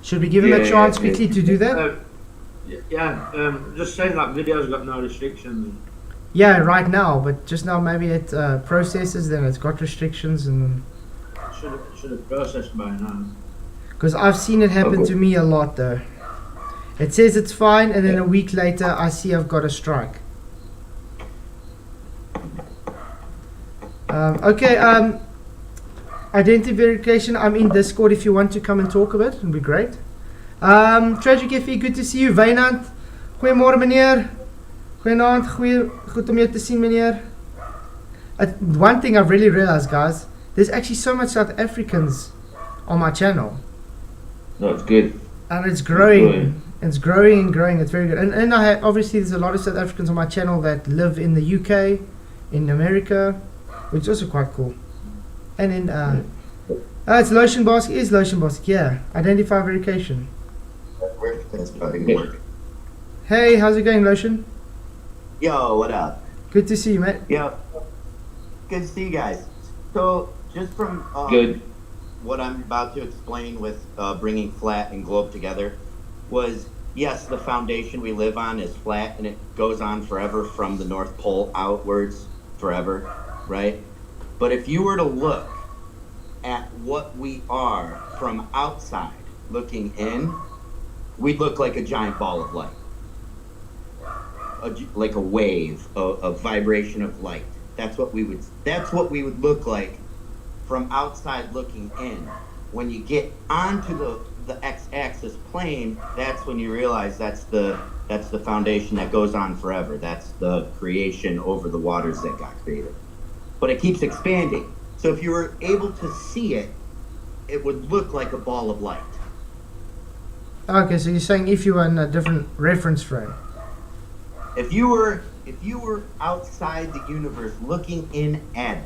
Should we give him a chance quickly to do that? Just saying that video's got no restrictions. Yeah, right now, but just now maybe it processes, then it's got restrictions and. Should have processed by now. Because I've seen it happen to me a lot though. It says it's fine, and then a week later I see I've got a strike. Identity verification, I'm in Discord if you want to come and talk a bit, it'd be great. Tragic FE, good to see you. Wynand, goeiemorgen meneer. Goeienaand, goed om jou te sien meneer. One thing I've really realized, guys, there's actually so much South Africans on my channel. No, it's good. and it's growing. It's growing and growing. It's very good. And I have, obviously there's a lot of South Africans on my channel that live in the UK, in America, which is also quite cool. And in it's Lotion Basket. Is Lotion Basket? Yeah. Identify verification. That's fucking work. Hey, how's it going, Lotion? Yo, what up? Good to see you, mate. Yo, good to see you guys. So, just from Good. what I'm about to explain with bringing flat and globe together was, yes, the foundation we live on is flat and it goes on forever from the North Pole outwards forever, right? But if you were to look at what we are from outside looking in, we'd look like a giant ball of light. Like a wave, a vibration of light. That's what we would look like from outside looking in. When you get onto the x-axis plane, that's when you realize that's the foundation that goes on forever. That's the creation over the waters that got created. But it keeps expanding. So if you were able to see it, it would look like a ball of light. Okay, so you're saying if you were in a different reference frame. If you were outside the universe looking in at it,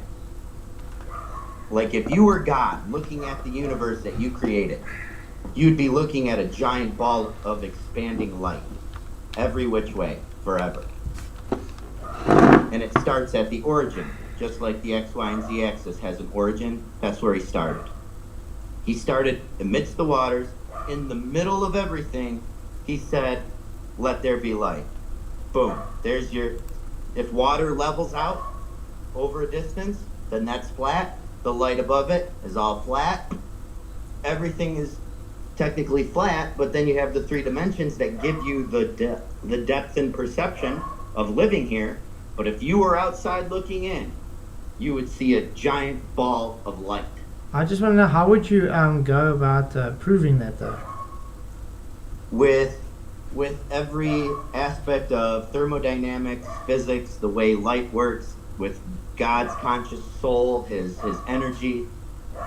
like if you were God looking at the universe that you created, you'd be looking at a giant ball of expanding light, every which way, forever. And it starts at the origin, just like the X, Y, and Z axis has an origin. That's where he started. He started amidst the waters, in the middle of everything. He said, "Let there be light." Boom. There's your. If water levels out over a distance, then that's flat. The light above it is all flat. Everything is technically flat, but then you have the three dimensions that give you the depth and perception of living here. But if you were outside looking in, you would see a giant ball of light. I just want to know, how would you go about proving that, though? With every aspect of thermodynamics, physics, the way light works, with God's conscious soul, his energy,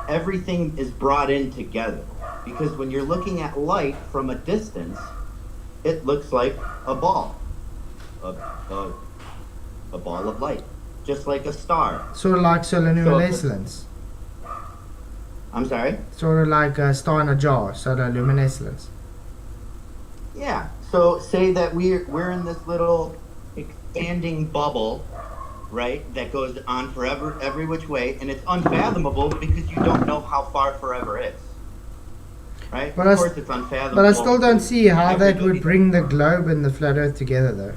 everything is brought in together. Because when you're looking at light from a distance, it looks like a ball, a ball of light, just like a star. Sort of like sololuminescence. I'm sorry? Sort of like a star in a jar, sololuminescence. Yeah. So say that we're in this little expanding bubble, right, that goes on forever, every which way, and it's unfathomable because you don't know how far forever is. Right? But of course it's unfathomable. But I still don't see how that would bring the globe and the flat earth together, though.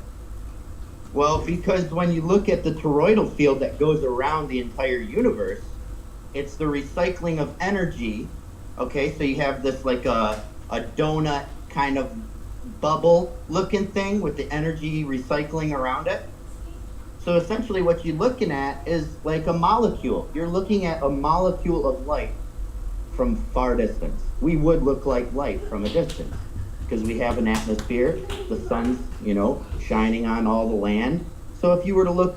Well, because when you look at the toroidal field that goes around the entire universe, it's the recycling of energy. Okay, so you have this like a donut kind of bubble looking thing with the energy recycling around it. So essentially what you're looking at is like a molecule. You're looking at a molecule of light from far distance. We would look like light from a distance because we have an atmosphere. The sun's, shining on all the land. So if you were to look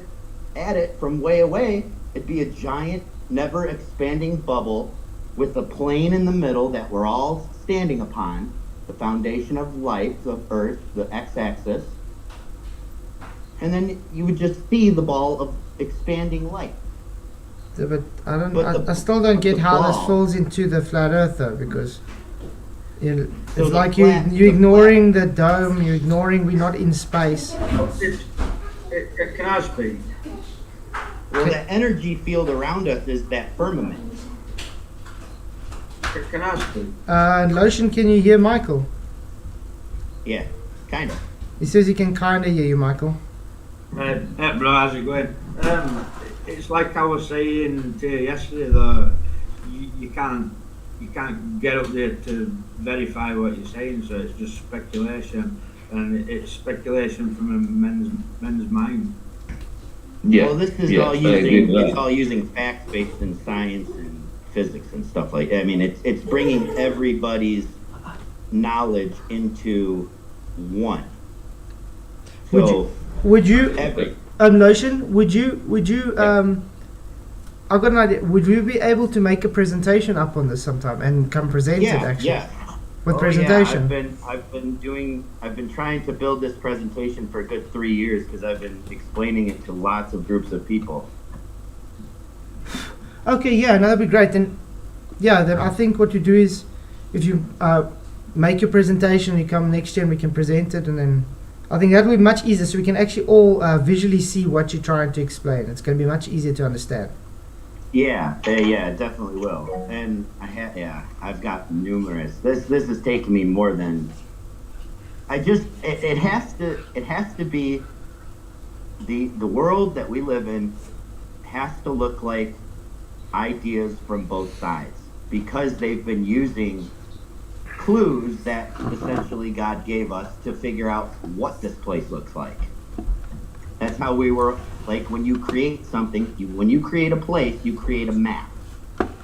at it from way away, it'd be a giant, never expanding bubble with a plane in the middle that we're all standing upon, the foundation of life, of Earth, the x-axis. And then you would just see the ball of expanding light. Yeah, but I still don't get how this falls into the flat earth, though, because it's So like you're ignoring the dome, you're ignoring we're not in space. Can I speak? Well, the energy field around us is that firmament. Can I speak? Lotion, can you hear Michael? Yeah, kind of. He says he can kind of hear you, Michael. Hey, bro, how's it going? It's like I was saying to you yesterday, though, you can't get up there to verify what you're saying, so it's just speculation, and it's speculation from a men's mind. Yeah. Well, this is all using facts based in science and physics and stuff like that. I mean, it's bringing everybody's knowledge into one. So Would you every, Lotion, would you I've got an idea. Would you be able to make a presentation up on this sometime and come present it, actually? with Oh, presentation? Yeah, I've been trying to build this presentation for a good 3 years because I've been explaining it to lots of groups of people. Okay, yeah, no, that'd be great. Then, yeah, then I think what you do is, if you make your presentation, you come next year and we can present it, and then I think that will be much easier, so we can actually all visually see what you're trying to explain. It's going to be much easier to understand. Yeah, it definitely will. And I've got numerous. This has taken me more than. It has to be the world that we live in has to look like ideas from both sides, because they've been using clues that essentially God gave us to figure out what this place looks like. That's how we were, like, when you create something, when you create a place, you create a map.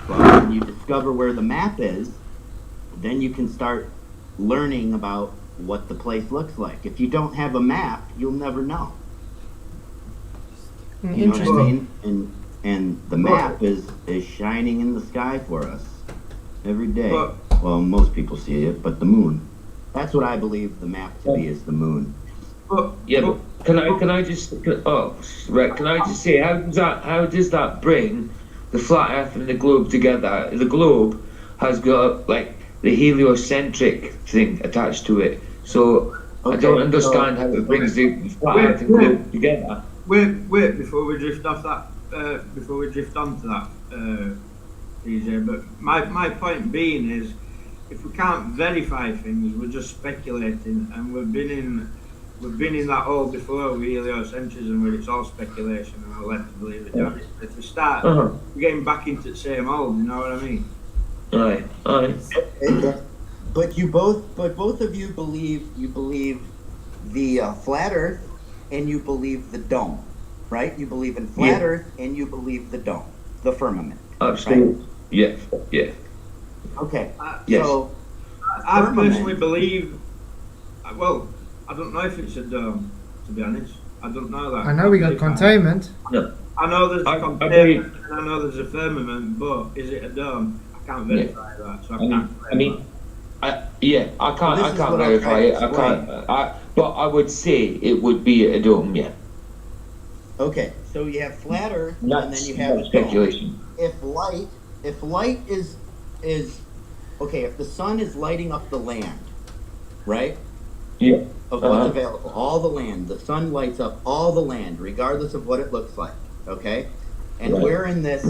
Well, when you discover where the map is, then you can start learning about what the place looks like. If you don't have a map, you'll never know. You know what I mean? And the map is shining in the sky for us every day. Well, most people see it, but the moon. That's what I believe the map to be, is the moon. Yeah, but can I just say, how does that bring the flat Earth and the globe together? The globe has got like the heliocentric thing attached to it, so I don't understand how it brings the flat Earth and globe together. Wait, before we drift off that, before we drift onto that, DJ. But my point being is, if we can't verify things, we're just speculating, and we've been in that hole before with heliocentrism, where it's all speculation and I'll let to believe it. If we start, we're getting back into the same hole. You know what I mean? Aye. But both of you believe the flat Earth, and you believe the dome, right? You believe in flat Earth, and you believe the dome, the firmament. Absolutely. Right? Yeah. Okay. Yes. So, I personally believe. Well, I don't know if it's a dome. To be honest, I don't know that. I know we got containment. No. I know there's a containment, and I know there's a firmament, but is it a dome? I can't verify that, so I can't. I can't verify it. But I would say it would be a dome. Yeah. Okay, so you have flat Earth, and then you have a speculation. Dome. If light is okay, if the sun is lighting up the land, right? Yeah. Of what's available, all the land, the sun lights up all the land, regardless of what it looks like. Okay, and we're in this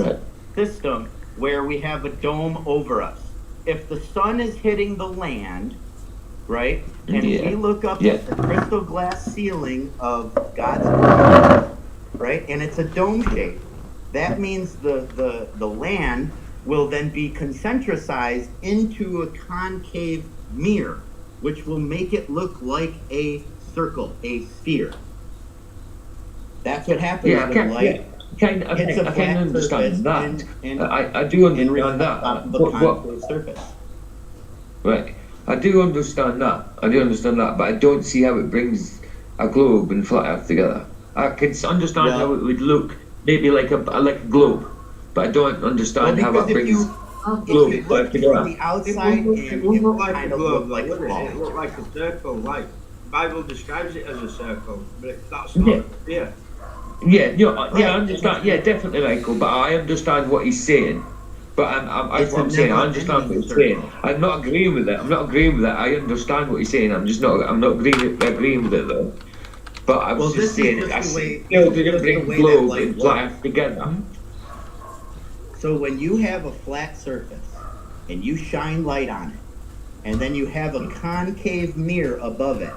system where we have a dome over us. If the sun is hitting the land, right, and we look up at the crystal glass ceiling of God's world, right, and it's a dome shape, that means the land will then be concentricized into a concave mirror, which will make it look like a circle, a sphere. That's what happens with light. I can understand that. I do understand that. Concave surface. Right. I do understand that, but I don't see how it brings a globe and flat Earth together. I can understand how it would look, maybe like a globe, but I don't understand how it brings globe and flat Earth together. The outside, it wouldn't look like a globe, like would it? ball. It looked like a circle. Like the Bible describes it as a circle, but that's not. Yeah. I understand. Yeah, definitely, Michael. But I understand what he's saying. But that's what I'm saying. I understand what he's saying. I'm not agreeing with it. I understand what he's saying. I'm not agreeing with it though. But I was just saying. I see. They're going to bring globe and flat Earth together. So when you have a flat surface and you shine light on it, and then you have a concave mirror above it,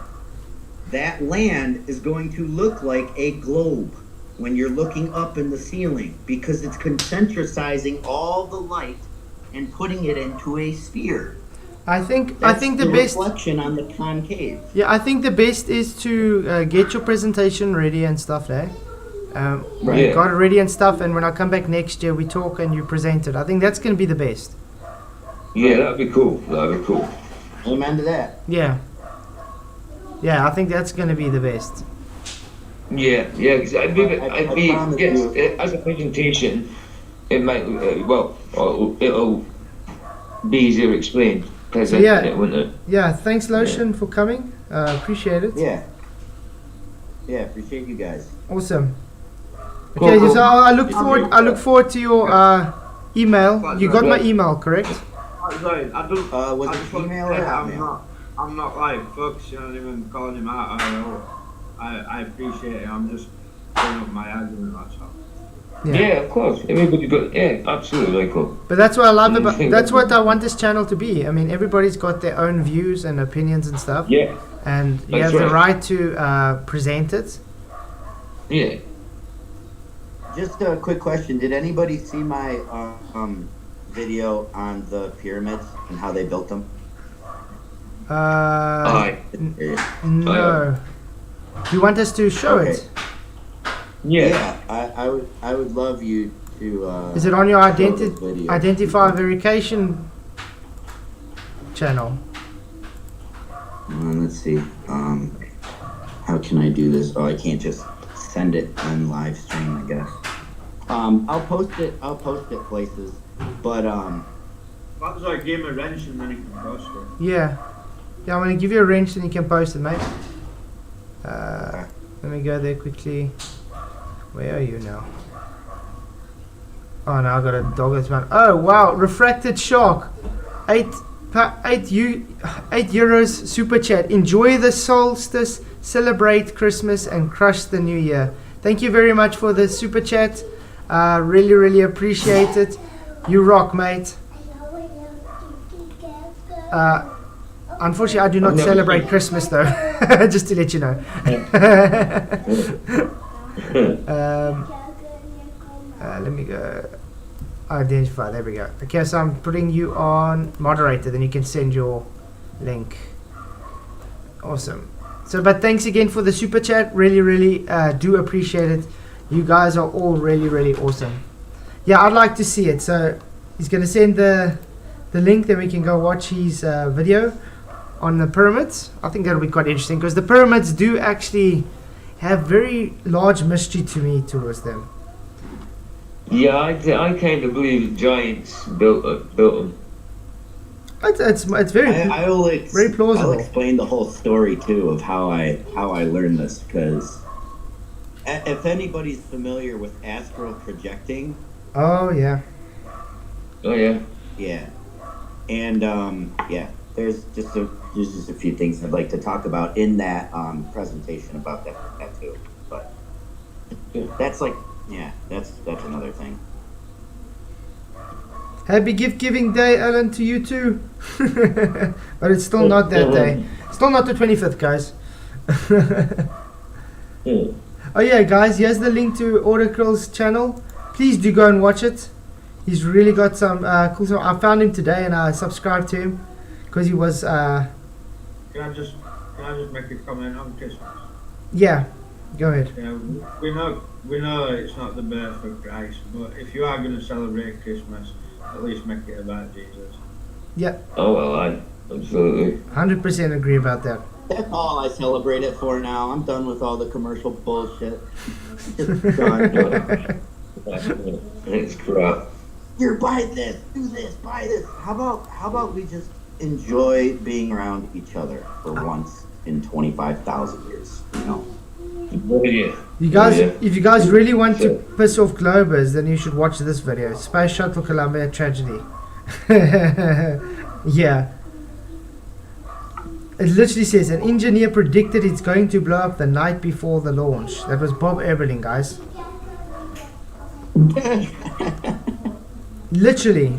that land is going to look like a globe when you're looking up in the ceiling, because it's concentricizing all the light and putting it into a sphere. I think That's the best reflection on the concave. Yeah, I think the best is to get your presentation ready and stuff there. You got it ready and stuff, and when I come back next year, we talk and you present it. I think that's going to be the best. Yeah, that'd be cool. Amen to that. Yeah, I think that's going to be the best. Because as a presentation, it might it'll be easier explained. Pleasure, yeah. wasn't it? Yeah, thanks Lotion for coming. Appreciate it. Yeah. Yeah, appreciate you guys. Awesome. Cool, Okay, cool. so I look forward to your email. You got my Yeah. email, correct? Sorry, I don't. Was I it just want to email say or that hotmail? I'm not like focusing on him and calling him out. I appreciate it. I'm just putting up my argument. That's all. Yeah, of course. Everybody got, yeah, absolutely, Michael. But that's what I love about. That's what I want this channel to be. I mean, everybody's got their own views and opinions and stuff. Yeah, And you That's have the right. right to present it. yeah. Just a quick question. Did anybody see my video on the pyramids and how they built them? Aye. No. Do you want us to show Okay. it? Yeah. I would love you to. Is it on your show this video. identify verification channel? Let's see. How can I do this? Oh, I can't just send it on live stream, I guess. I'll post it. I'll post it places, but That's like give him a wrench and then he can post it. Yeah. Yeah, I'm going to give you a wrench and you can post it, mate. Let me go there quickly. Where are you now? Oh, now I got a dog that's run. Oh, wow. Refracted Shark. 8 euros super chat. Enjoy the solstice, celebrate Christmas, and crush the new year. Thank you very much for the super chat. Really, really appreciate it. You rock, mate. Unfortunately, I do not celebrate Christmas though. Just to let you know. Let me go. Identify. There we go. Okay, so I'm putting you on moderator. Then you can send your link. Awesome. So, but thanks again for the super chat. Really, really do appreciate it. You guys are all really, really awesome. Yeah, I'd like to see it. So he's going to send the link. Then we can go watch his video on the pyramids. I think that'll be quite interesting because the pyramids do actually have very large mystery to me towards them. Yeah, I kind of believe giants built them. It's very very plausible. I'll explain the whole story too of how I learned this, because if anybody's familiar with astral projecting. Oh yeah. Oh yeah. Yeah, and there's just a few things I'd like to talk about in that presentation about that too. But that's like, that's another thing. Happy gift giving day, Alan, to you too. But it's still not that day. Still not the 25th, guys. Oh yeah, guys, here's the link to Oracle's channel. Please do go and watch it. He's really got some cool stuff. I found him today and I subscribed to him because he was. Can I just make a comment on Christmas? Yeah, go ahead. Yeah, we know it's not the birth of Christ, but if you are going to celebrate Christmas, at least make it about Jesus. Yeah. Oh well, absolutely. 100% agree about that. That's all I celebrate it for now. I'm done with all the commercial bullshit. Just done. It's crap. Here, buy this, do this, buy this. How about we just enjoy being around each other for once in 25,000 years? You know. Yeah. You guys, Yeah. if you guys really want to Sure. piss off Globers, then you should watch this video. Space Shuttle Columbia Tragedy. Yeah. It literally says an engineer predicted it's going to blow up the night before the launch. That was Bob Eberling, guys. Literally.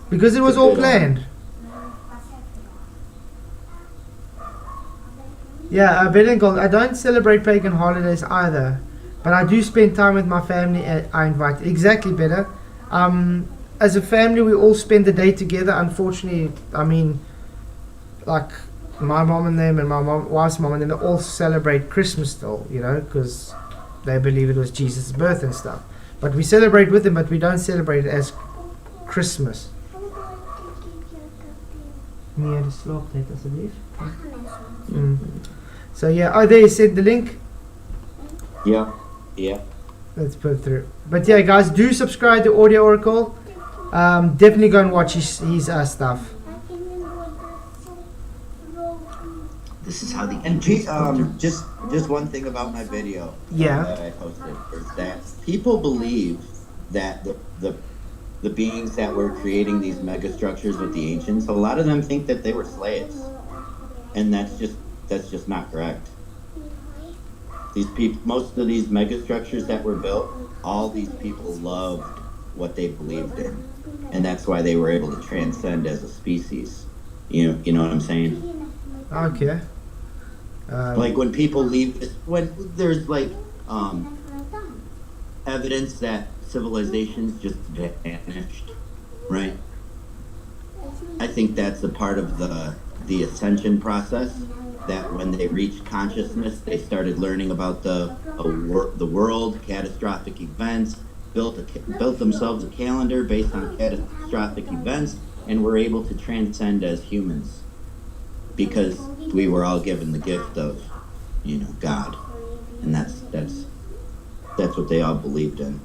Because it was all planned. Yeah, Bedengold, I don't celebrate pagan holidays either, but I do spend time with my family. I invite exactly better. As a family, we all spend the day together. Unfortunately, I mean, like my mom and them, and my wife's mom and them, they all celebrate Christmas still, you know, because they believe it was Jesus' birth and stuff. But we celebrate with them, but we don't celebrate it as Christmas. Meer de slaaptijd alsjeblieft. So yeah, oh there you said the link. Yeah. Let's put it through. But yeah, guys, do subscribe to Audio Oracle. Definitely go and watch his stuff. This is how the ancients built their... just one thing about my video that I posted is that people believe that the beings that were creating these megastructures with the ancients, a lot of them think that they were slaves, and that's just not correct. These people, most of these megastructures that were built, all these people loved what they believed in, and that's why they were able to transcend as a species. You know what I'm saying? Okay. Like when people leave, when there's like evidence that civilizations just vanished, right? I think that's a part of the ascension process. That when they reached consciousness, they started learning about the world, catastrophic events, built themselves a calendar based on catastrophic events, and were able to transcend as humans because we were all given the gift of, God, and that's what they all believed in.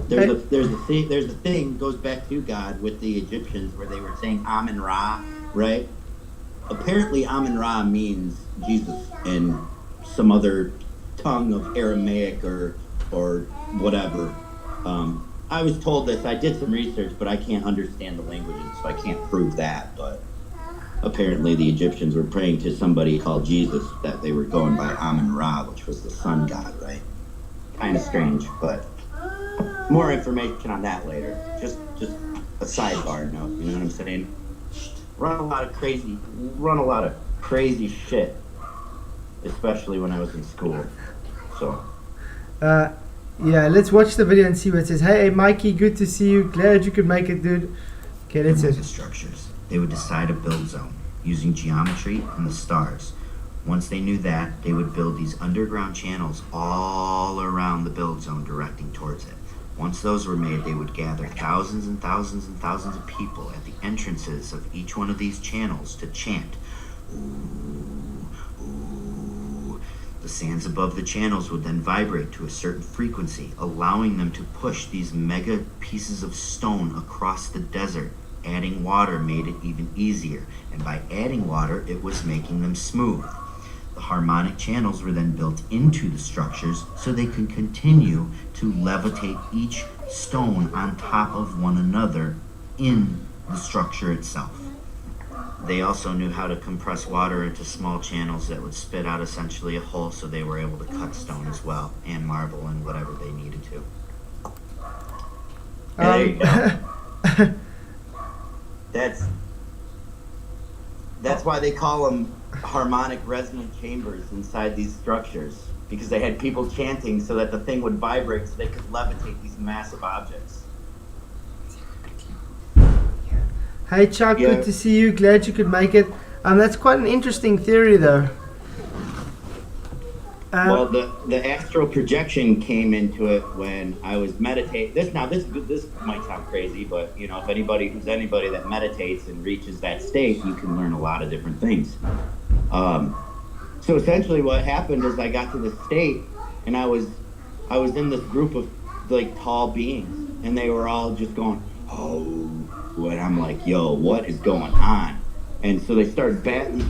There's a thing goes back to God with the Egyptians where they were saying Amun Ra, right? Apparently Amun Ra means Jesus in some other tongue of Aramaic or whatever. I was told this. I did some research, but I can't understand the languages, so I can't prove that. But apparently the Egyptians were praying to somebody called Jesus, that they were going by Amun Ra, which was the sun god, right? Kind of strange, but more information on that later. Just a sidebar note, you know what I'm saying? Run a lot of crazy shit, especially when I was in school. So. Yeah, let's watch the video and see what it says. Hey, Mikey, good to see you. Glad you could make it, dude. Okay, let's see. Structures. They would decide a build zone using geometry and the stars. Once they knew that, they would build these underground channels all around the build zone directing towards it. Once those were made, they would gather thousands and thousands and thousands of people at the entrances of each one of these channels to chant, ooh, ooh. The sands above the channels would then vibrate to a certain frequency, allowing them to push these mega pieces of stone across the desert. Adding water made it even easier, and by adding water, it was making them smooth. The harmonic channels were then built into the structures so they could continue to levitate each stone on top of one another in the structure itself. They also knew how to compress water into small channels that would spit out essentially a hole, so they were able to cut stone as well, and marble and whatever they needed to. There you go. That's why they call them harmonic resonant chambers inside these structures, because they had people chanting so that the thing would vibrate so they could levitate these massive objects. Hey Chuck, good to see you. Glad you could make it. That's quite an interesting theory, though. Well, the astral projection came into it when I was meditating. This might sound crazy, but if anybody that meditates and reaches that state, you can learn a lot of different things. So essentially, what happened is I got to this state, and I was in this group of like tall beings, and they were all just going, oh, and I'm like, yo, what is going on? And so these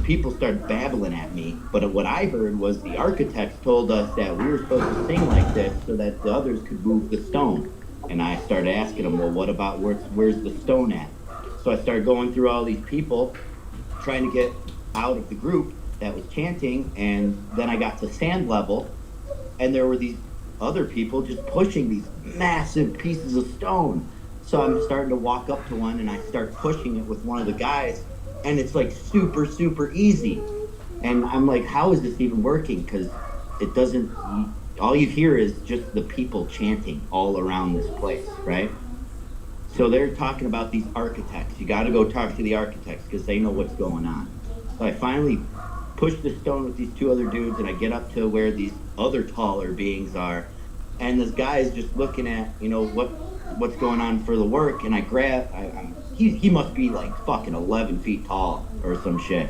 people started babbling at me, but what I heard was the architects told us that we were supposed to sing like this so that the others could move the stone. And I started asking them, well, what about where's the stone at? So I started going through all these people, trying to get out of the group that was chanting, and then I got to sand level, and there were these other people just pushing these massive pieces of stone. So I'm starting to walk up to one, and I start pushing it with one of the guys, and it's like super, super easy. And I'm like, how is this even working? Because it doesn't, all you hear is just the people chanting all around this place, right? So they're talking about these architects. You got to go talk to the architects because they know what's going on. So I finally push the stone with these two other dudes, and I get up to where these other taller beings are. And this guy is just looking at, what's going on for the work, and I grab, he must be like fucking 11 feet tall or some shit.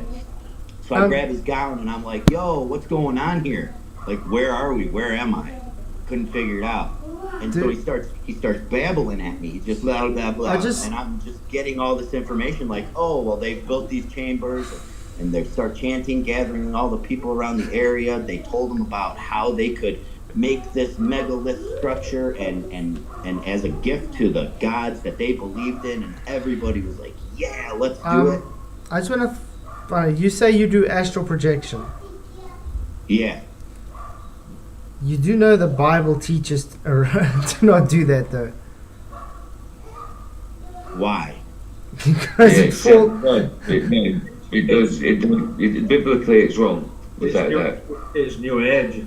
So I grab his gown and I'm like, yo, what's going on here? Like, where are we? Where am I? Couldn't figure it out. And so he starts babbling at me. He just blah, blah, blah. And I'm just getting all this information like, oh, well, they've built these chambers. and they start chanting, gathering all the people around the area. They told them about how they could make this megalith structure and as a gift to the gods that they believed in, and everybody was like, yeah, let's do it. I just want to find out, you say you do astral projection. Yeah. You do know the Bible teaches to not do that though. Why? Because Yeah, it falls. it does. Biblically, it's wrong. Without that. It's New Age.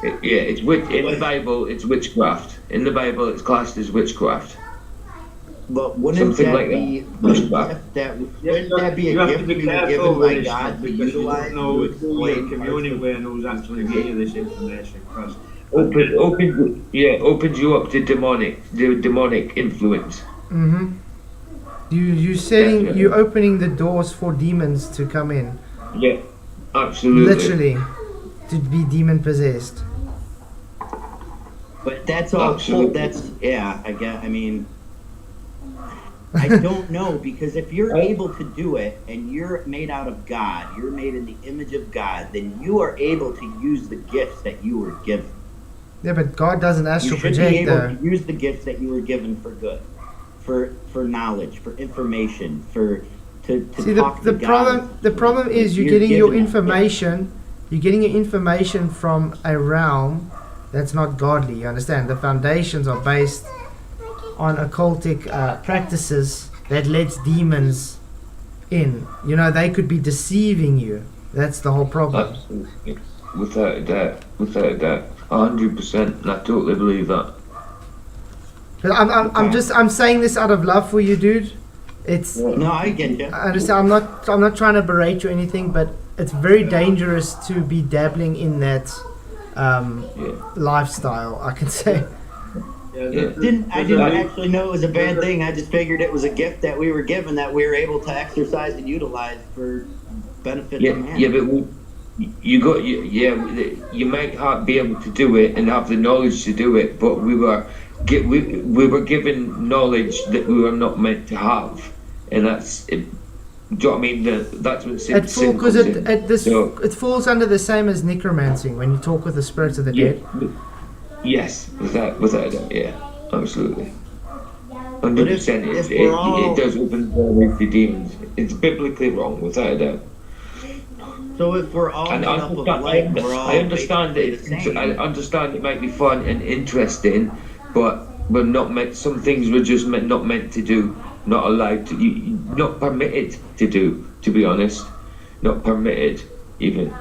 It's in the Bible. It's witchcraft. In the Bible, it's classed as witchcraft. But wouldn't Something that like be wouldn't that be You a have gift to be you were careful given by with God this to because you utilize don't know to who you're explain communing with and who's actually giving you this information. Because Opens you up to demonic influence. Mm-hmm. You opening the doors for demons to come in. Yeah, absolutely. Literally, to be demon possessed. But that's all. Absolutely. I don't know, because if you're able to do it and you're made out of God, you're made in the image of God, then you are able to use the gifts that you were given. Yeah, but God doesn't You astral should be project able though. to use the gifts that you were given for good, for knowledge, for information, to See, talk the to problem God. the problem is you're getting your information. You're getting your information from a realm that's not godly. You understand? The foundations are based on occultic practices that lets demons in. You know, they could be deceiving you. That's the whole problem. Absolutely. Without a doubt. 100%. And I totally believe that. But I'm saying this out of love for you, dude. It's No, I get you. I understand. I'm not trying to berate you or anything, but it's very dangerous to be dabbling in that lifestyle, I can say. I didn't actually know it was a bad thing. I just figured it was a gift that we were given that we were able to exercise and utilize for benefit of man. Yeah, but you might be able to do it and have the knowledge to do it, but we were given knowledge that we were not meant to have, and that's it. Do you know what I mean? That's when sin Because comes in. it falls under the same as necromancing when you talk with the spirits of the dead. Yes, without a doubt, yeah, absolutely. 100%. if It we're all- does open the door to demons. It's biblically wrong, without a doubt. So if we're all And made up of light, we're all I understand basically the that. I same. understand it might be fun and interesting, but we're not meant. Some things we're just not meant to do, not allowed to, not permitted to do. To be honest, not permitted even.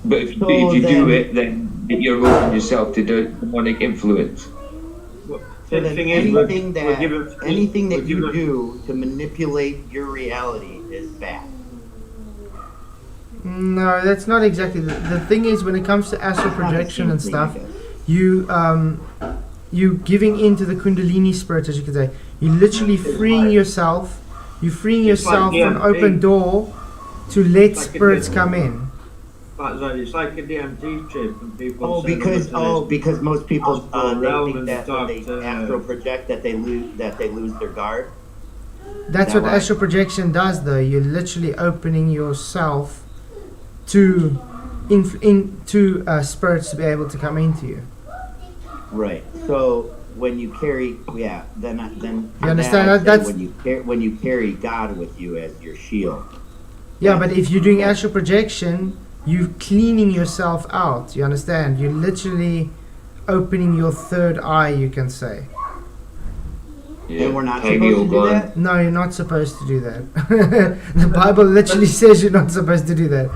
But if you do it, then you're opening yourself to demonic influence. So then thing is, anything that you do to manipulate your reality is bad. No, that's not exactly. The thing is, when it comes to astral projection and stuff, you giving into the Kundalini spirit, as you could say. You're literally freeing yourself. You're freeing yourself from an open door to let spirits come in. It's like a DMT trip, and people. Because most people they realm think and that when they start, astral project that they lose their guard. That's what astral projection does, though. You're literally opening yourself to spirits to be able to come into you. Right. So when you carry, then You understand that? when you carry God with you as your shield. Yeah, but if you're doing astral projection, you're cleaning yourself out. You understand? You're literally opening your third eye, you can say. Yeah, And we're not supposed to do that? No, you're not supposed to do that. The Bible literally says you're not supposed to do that.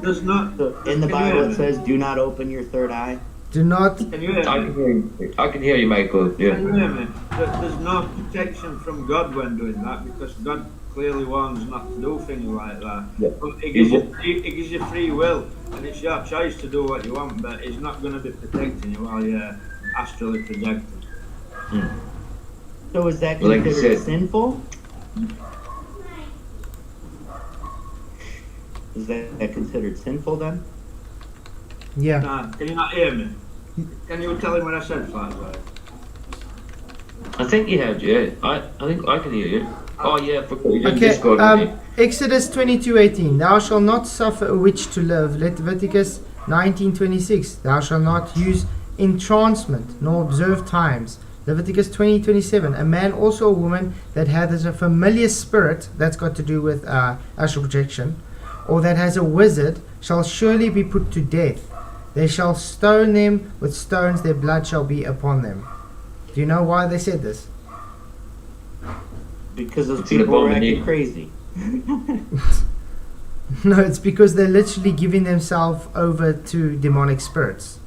There's not. In the Bible it says, "Do not open your third eye." Do not. Can you hear me? I can hear you, Michael. Yeah. Can you hear me? There's no protection from God when doing that, because God clearly warns not to do things like that. Yeah. But it gives you free will, and it's your choice to do what you want, but it's not going to be protecting you while you're astrally projecting. So is that Like you considered said. sinful? Is that considered sinful then? Yeah. Nah, can you not hear me? Can you tell him what I said, Father? I think you have, yeah. I think I can hear you. Oh yeah, I forgot you did Okay, Discord. didn't Exodus 22:18. Thou shalt not suffer a witch to live. Leviticus 19:26. Thou shalt not use entrancement nor observe times. Leviticus 20:27. A man also a woman that hath a familiar spirit, that's got to do with astral projection, or that has a wizard, shall surely be put to death. They shall stone them with stones, their blood shall be upon them. Do you know why they said this? Because those It's an people were acting abomination. crazy. No, it's because they're literally giving themselves over to demonic spirits.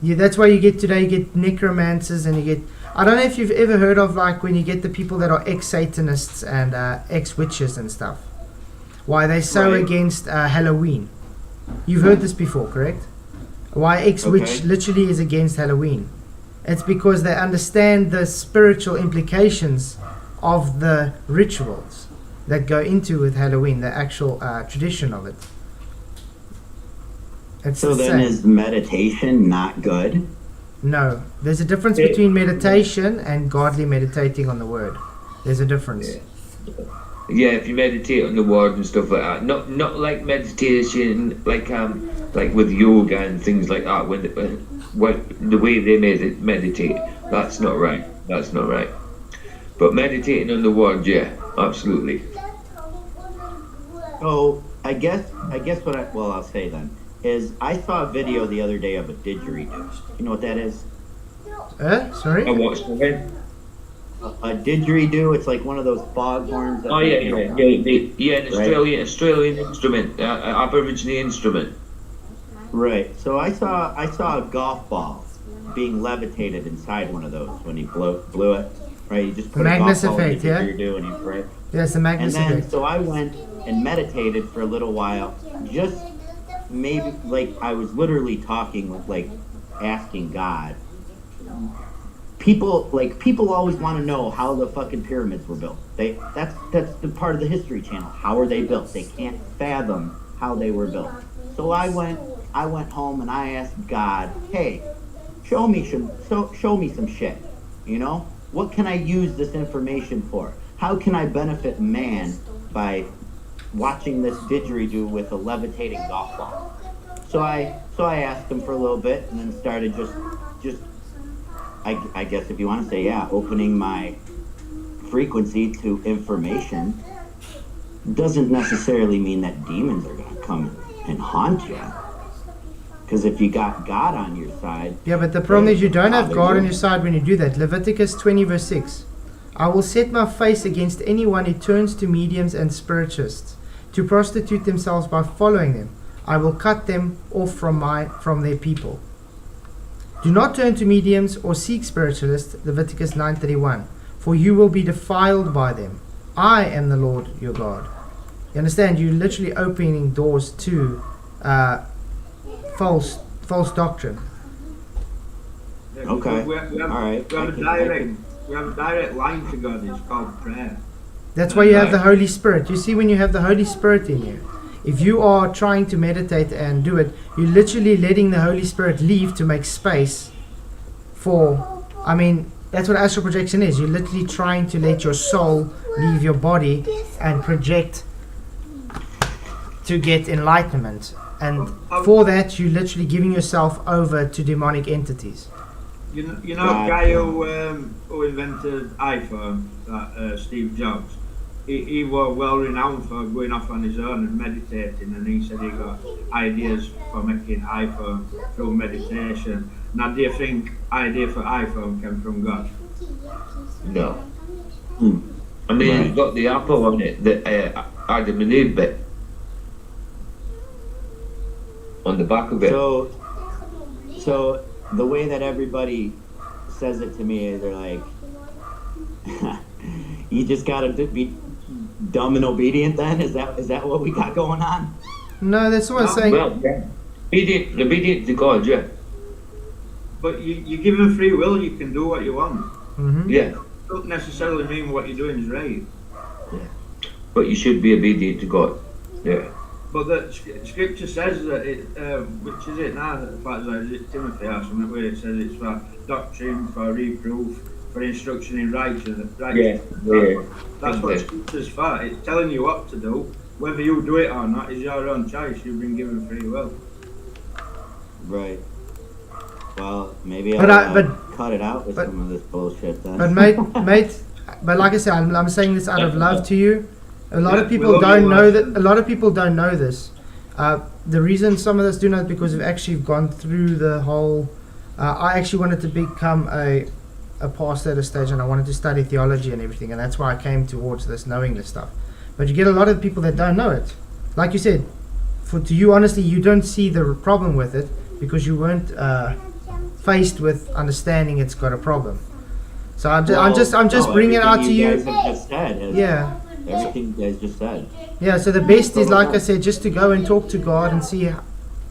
Yeah, that's why you get today, you get necromancers and you get, I don't know if you've ever heard of like when you get the people that are ex-Satanists and ex-witches and stuff. Why they're so Right. against Halloween. You've heard this before, correct? Why ex-witch Okay. literally is against Halloween. It's because they understand the spiritual implications of the rituals that go into with Halloween, the actual tradition of it. It's So the then same. is meditation not good? No, there's a difference between meditation and godly meditating on the word. There's a difference. Yeah, if you meditate on the word and stuff like that, not like meditation, like with yoga and things like that. When the way they meditate, that's not right. That's not right. But meditating on the word, yeah, absolutely. So I guess what I'll say then is I saw a video the other day of a didgeridoo. You know what that is? Sorry? I watched it. A didgeridoo. It's like one of those foghorns. That Oh yeah, an Right. Australian instrument, Aboriginal instrument. Right. So I saw a golf ball being levitated inside one of those when he blew it. Right. You just put a golf Magnus ball effect, in yeah? the didgeridoo and you right. Yes, the And Magnus then effect. so I went and meditated for a little while. Just maybe like I was literally talking with like asking God. People always want to know how the fucking pyramids were built. That's the part of the History Channel. How are they built? They can't fathom how they were built. So I went home and I asked God, hey, show me some shit. You know, what can I use this information for? How can I benefit man by watching this didgeridoo with a levitating golf ball? So I asked him for a little bit and then started just I guess if you want to say, yeah, opening my frequency to information doesn't necessarily mean that demons are going to come and haunt you. Because if you got God on your side... Yeah, but the problem is you don't have bother God you. on your side when you do that. Leviticus 20 verse 6. I will set my face against anyone who turns to mediums and spiritists to prostitute themselves by following them. I will cut them off from their people. Do not turn to mediums or seek spiritualists, Leviticus 9:31, for you will be defiled by them. I am the Lord your God. You understand? You're literally opening doors to false doctrine. Yeah, Okay. We have All right. We have a direct line to God. It's called prayer. That's why you have the Holy Spirit. You see, when you have the Holy Spirit in you, if you are trying to meditate and do it, you're literally letting the Holy Spirit leave to make space for, I mean, that's what astral projection is. You're literally trying to let your soul leave your body and project to get enlightenment. And for that, you're literally giving yourself over to demonic entities. You know the guy who invented iPhone, Steve Jobs. He was well renowned for going off on his own and meditating, and he said he got ideas for making iPhone through meditation. Now, do you think idea for iPhone came from God? No. I mean, it's got the apple on it, the Adam and Eve bit on the back of it. So the way that everybody says it to me, they're like, you just gotta be dumb and obedient then? Is that what we got going on? No, that's what I'm saying. Well, yeah. Obedient to God, yeah. But you give him free will, you can do what you want. Mm-hmm. Yeah. Don't necessarily mean what you're doing is right. But you should be obedient to God. Yeah. But the scripture says that it, which is it now? In fact, is it Timothy or something where it says it's for doctrine, for reproof, for instruction in righteousness. Yeah, yeah. That's what Scripture's for. It's telling you what to do. Whether you do it or not is your own choice. You've been given free will. Right. Well, maybe But I'll cut it out with some of this bullshit then. But mate, but like I said, I'm saying this out of love to you. A lot of Yeah, people we love don't you, know that. Martin. A lot of people don't know this. The reason some of us do know is because we've actually gone through the whole. I actually wanted to become a pastor at a stage, and I wanted to study theology and everything, and that's why I came towards this, knowing this stuff. But you get a lot of people that don't know it. Like you said, to you, honestly, you don't see the problem with it because you weren't faced with understanding it's got a problem. So I'm just bringing it out to you. Everything you guys have just said is- Yeah. Everything you guys just said. Yeah, so the best is, like I said, just to go and talk to God and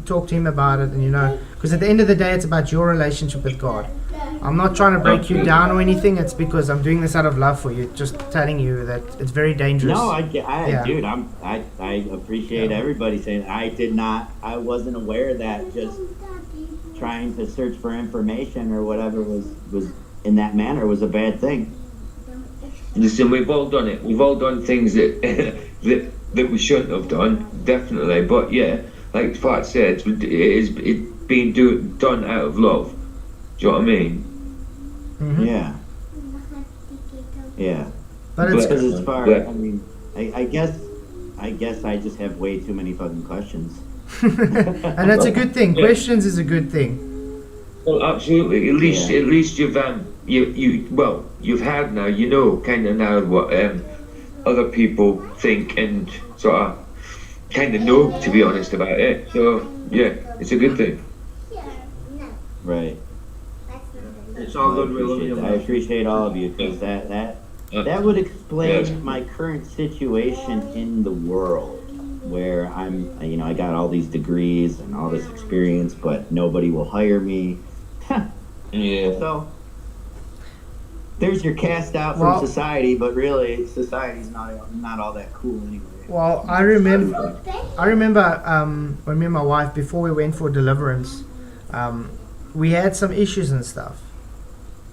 talk to Him about it, and because at the end of the day, it's about your relationship with God. I'm not trying to break you down or anything. It's because I'm doing this out of love for you, just telling you that it's very dangerous. No, Yeah. dude, I appreciate everybody saying I wasn't aware that just trying to search for information or whatever was in that manner was a bad thing. Listen, we've all done it. We've all done things that that we shouldn't have done, definitely. But yeah, like Fat said, it's being done out of love. Do you know what I mean? Mhm. Yeah. Yeah. But it's Because as far, Yeah. I mean, I guess I just have way too many fucking questions. and that's a good thing. Yeah. Questions is a good thing. Well, absolutely. At least you've you've had now. You know, kind of now what other people think and sort of kind of know. To be honest about it, so yeah, it's a good thing. Right. It's all good. We love you. I appreciate all of you because that would explain my current situation in the world, where I got all these degrees and all this experience, but nobody will hire me. Yeah. So there's your cast out Well- from society, but really society's not all that cool anyway. Well, I remember when me and my wife, before we went for deliverance, we had some issues and stuff.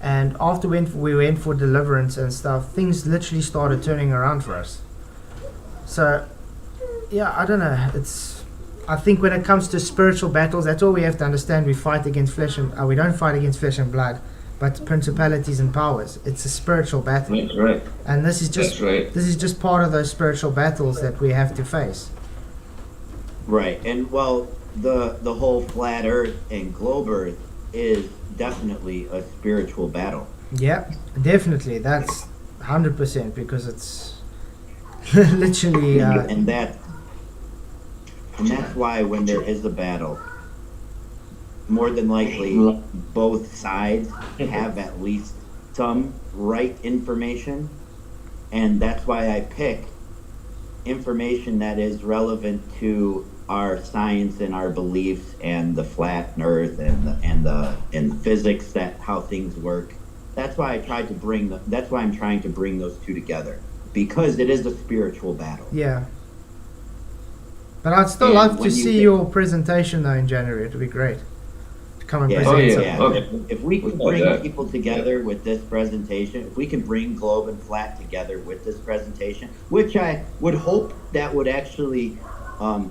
And after we went for deliverance and stuff, things literally started turning around for us. So, yeah, I don't know. I think when it comes to spiritual battles, that's all we have to understand. We fight against we don't fight against flesh and blood, but principalities and powers. It's a spiritual battle. That's right. And this is That's right. just part of those spiritual battles that we have to face. Right, and well, the whole flat Earth and globe Earth is definitely a spiritual battle. Yeah, definitely. That's 100% because it's literally. And that's why when there is a battle, more than likely both sides have at least some right information, and that's why I pick information that is relevant to our science and our beliefs and the flat Earth and the physics, that how things work. That's why that's why I'm trying to bring those two together, because it is a spiritual battle. Yeah. But I'd still And love to when you see get- your presentation though in January. It would be great to come and Yeah, present yeah, something. yeah. If we can Like bring that. people together with this presentation, if we can bring globe and flat together with this presentation, which I would hope that would actually, I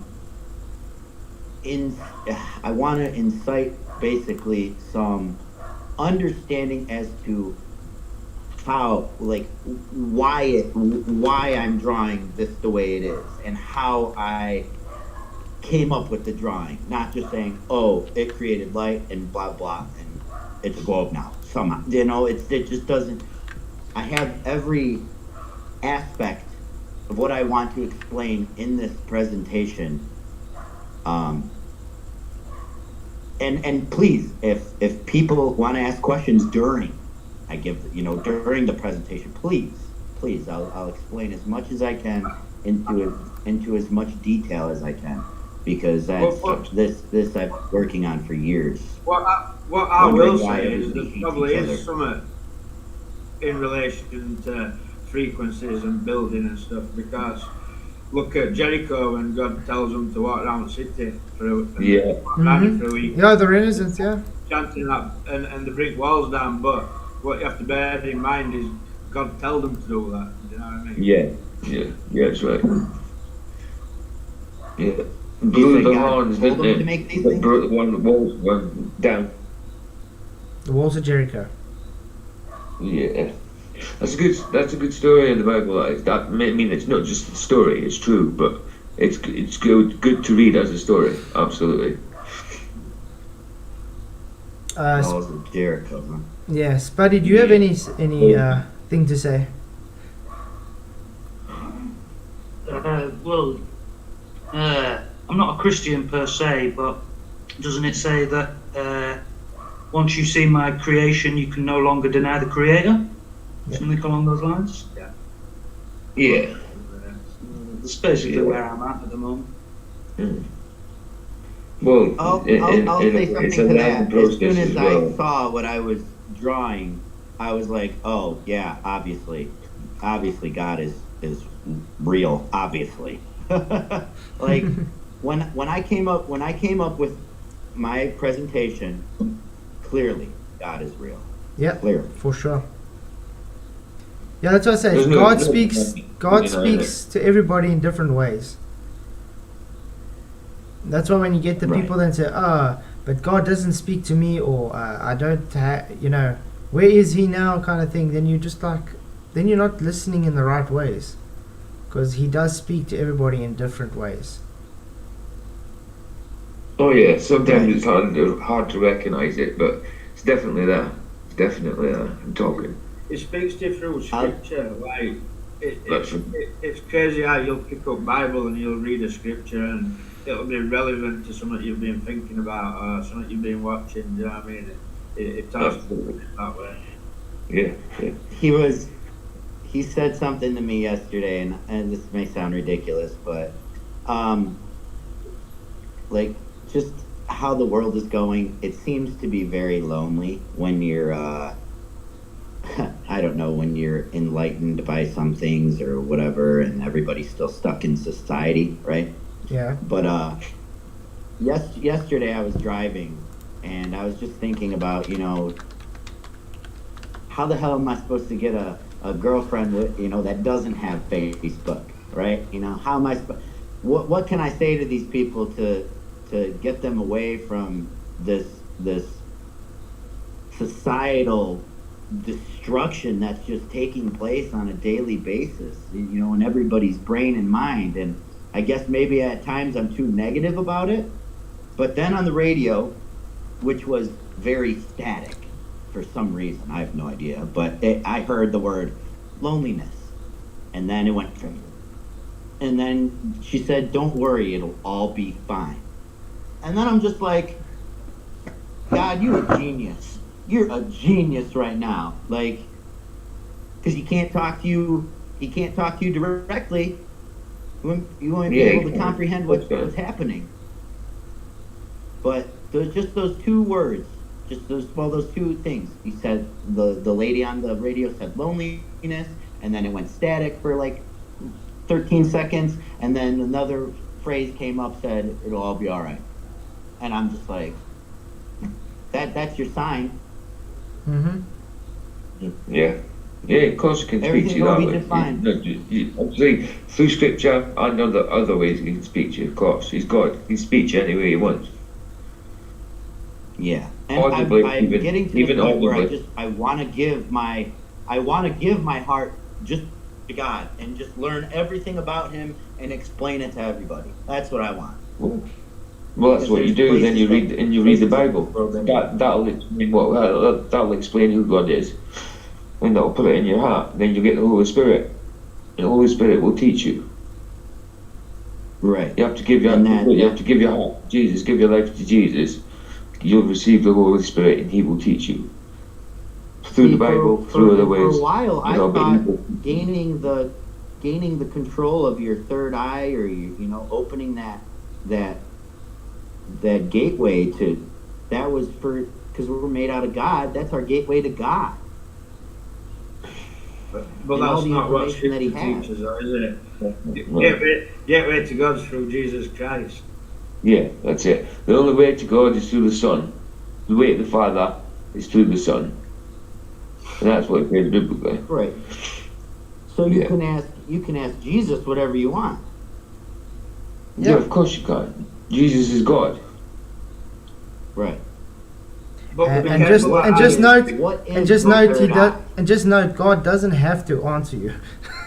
want to incite basically some understanding as to how, like, why I'm drawing this the way it is, and how I came up with the drawing, not just saying, oh, it created light and blah blah and it's a globe now somehow. It just doesn't. I have every aspect of what I want to explain in this presentation. And please, if people want to ask questions during the presentation, please, I'll explain as much as I can into as much detail as I can, because this I've been working on for years. What I Wondering will why say is everybody there hates probably each other. is something in relation to frequencies and building and stuff, because look at Jericho when God tells them to walk around the city for a week, Yeah, the Renaissance, yeah. chanting that and the brick walls down, but what you have to bear in mind is God told them to do that. You know what I mean? Yeah, that's right. Yeah. You Blew say the God horns, told didn't them it? to make these That things? brought the walls down. The walls of Jericho. Yeah. That's a good story in the Bible. I mean, it's not just a story; it's true, but it's good to read as a story. Absolutely. Walls of Jericho, huh? Yeah, Spuddy, do you have any thing to say? Well, I'm not a Christian per se, but doesn't it say that once you see my creation, you can no longer deny the Creator? Yeah. Something along those lines? Yeah. That's basically where I'm at the moment. Well, I'll say something it's a to learning that. As process soon as as I well. saw what I was drawing, I was like, "Oh yeah, obviously God is real. Obviously, like when I came up with my presentation, clearly God is real. Yeah, Clearly, for sure. Yeah, that's what I say. There's no- God no- speaks. no- God no- speaks to everybody in different ways. That's why when you get the Right. people that say, but God doesn't speak to me, or I don't, where is He now, kind of thing, then then you're not listening in the right ways, because He does speak to everybody in different ways. Oh yeah, sometimes it's hard to recognise it, but it's definitely there. It's definitely there. I'm talking. It speaks to you through scripture. Like That's it's crazy how you'll pick up Bible and you'll read a scripture and it'll be relevant to something you've been thinking about or something you've been watching. Do you know what I mean? It talks that way. Yeah. he said something to me yesterday, and this may sound ridiculous, but like just how the world is going, it seems to be very lonely when you're I don't know, when you're enlightened by some things or whatever, and everybody's still stuck in society, right? Yeah. But yesterday I was driving, and I was just thinking about, how the hell am I supposed to get a girlfriend with, that doesn't have Facebook, right? How am I what can I say to these people to get them away from this societal destruction that's just taking place on a daily basis, in everybody's brain and mind? And I guess maybe at times I'm too negative about it, but then on the radio, which was very static for some reason, I have no idea, but I heard the word loneliness, and then it went, and then she said, "Don't worry, it'll all be fine." And then I'm just like, God, you're a genius. You're a genius right now. Like, because he can't talk to you directly. You won't be able to comprehend what's happening. But there's just those two words, those two things. He said, the lady on the radio said loneliness, and then it went static for like 13 seconds, and then another phrase came up, said, "It'll all be all right." And I'm just like, that's your sign. Mm-hmm. Yeah. Yeah, of course, he can speak to you that way. Obviously, through scripture and other ways he can speak to you, of course. He's God. He can speak to you any way he wants. Yeah. And Audibly, I'm getting to the point where audibly. I want to give my heart just to God and just learn everything about him and explain it to everybody. That's what I want. Well, that's what you do. Then you read the Bible. That'll explain that'll explain who God is, and that'll put it in your heart. Then you get the Holy Spirit, and the Holy Spirit will teach you. Right. You have to give your heart to Jesus. Give your life to Jesus. You'll receive the Holy Spirit, and He will teach you through the Bible, through other ways. For a while, I thought gaining the control of your third eye, or opening that gateway to, that was because we're made out of God. That's our gateway to God. But that's not what Scripture teaches, though, is it? Gateway to God is through Jesus Christ. Yeah, that's it. The only way to God is through the Son. The way to the Father is through the Son. And that's what it is biblically. Right. So you Yeah. can ask Jesus whatever you want. Yeah, of course you can. Jesus is God. Right. But And, be and careful what just I- note What and is just the note third eye? and just note God doesn't have to answer you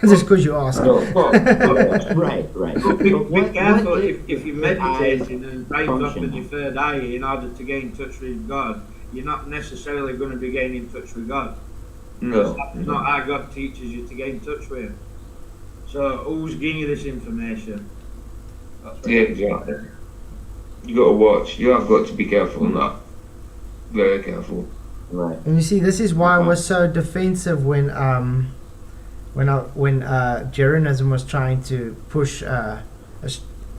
just because you ask. No, God. Right, right. But be But careful what if you're the eyes meditating and trying to open function? your third eye in order to gain touch with God, you're not necessarily going to be gaining touch with God. No. That's not how God teaches you to gain touch with Him. So who's giving you this information? That's what Yeah, exactly. You got to watch. You have got to be careful on that. Very careful. Right. And you see, this is why I was so defensive when Jeranism was trying to push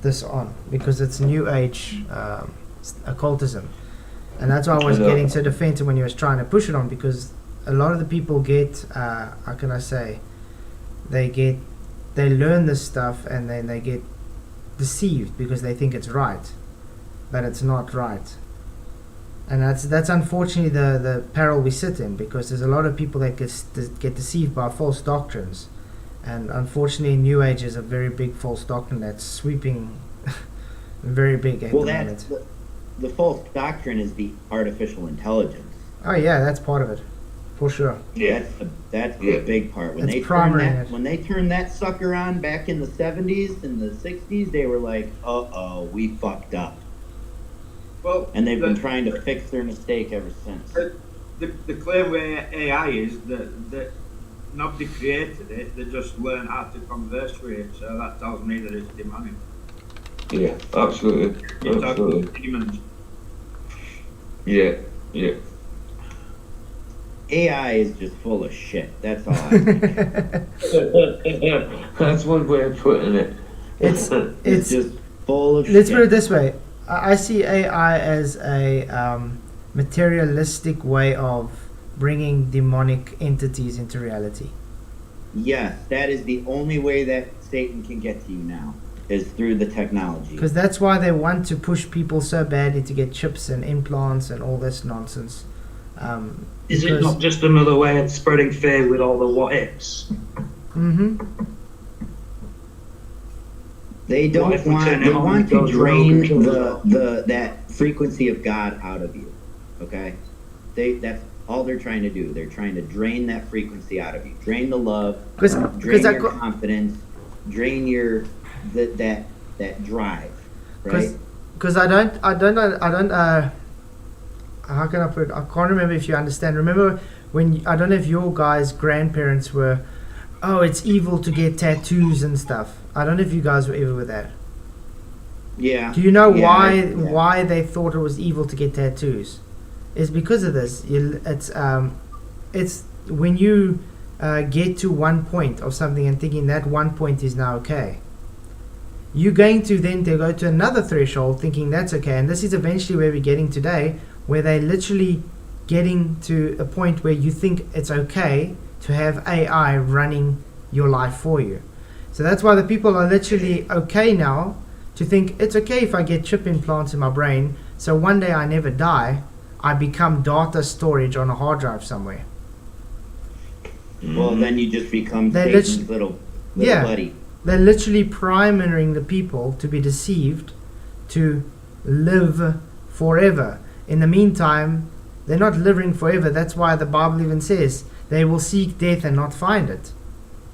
this on, because it's New Age occultism, and that's why I was I know. getting so defensive when he was trying to push it on, because a lot of the people get how can I say, they learn this stuff and then they get deceived because they think it's right, but it's not right. And that's unfortunately the peril we sit in, because there's a lot of people that get deceived by false doctrines, and unfortunately New Age is a very big false doctrine that's sweeping very big at Well, the that's moment. the false doctrine is the artificial intelligence. Oh yeah, that's part of it, for sure. Yeah. That's Yeah. the big part. When It's they turned primary in that it. when they turned that sucker on back in the 70s and the 60s, they were like, we fucked up. Well, And they've been trying to fix their mistake ever since. the claim with AI is that nobody created it; they just learned how to converse with it. So that tells me that it's demonic. Yeah, absolutely. You're talking Absolutely. about demons. Yeah, yeah. AI is just full of shit. That's all I think. That's one way of putting it. It's It's just full of let's shit. put it this way. I see AI as a materialistic way of bringing demonic entities into reality. Yes, that is the only way that Satan can get to you now, is through the technology. Because that's why they want to push people so badly to get chips and implants and all this nonsense. Is it not just another way of spreading fear with all the what ifs? Mm-hmm. They What don't if we want. turn it They on want and to goes drain rogue? that frequency of God out of you. Okay, that's all they're trying to do. They're trying to drain that frequency out of you. Drain the love. Drain your confidence. Drain your that drive. Right. Because I don't how can I put it? I can't remember if you understand. Remember when, I don't know if your guys' grandparents were, oh, it's evil to get tattoos and stuff. I don't know if you guys were ever with that. Yeah. Do you know Yeah, why they thought it was evil to get tattoos? It's because of this. It's when you get to one point of something and thinking that one point is now okay, you're going to then go to another threshold thinking that's okay, and this is eventually where we're getting today, where they're literally getting to a point where you think it's okay to have AI running your life for you. So that's why the people are literally okay now to think it's okay if I get chip implants in my brain, so one day I never die, I become data storage on a hard drive somewhere. Well, then you just become They Satan's little Yeah. buddy. They're literally priming the people to be deceived to live forever. In the meantime, they're not living forever. That's why the Bible even says they will seek death and not find it,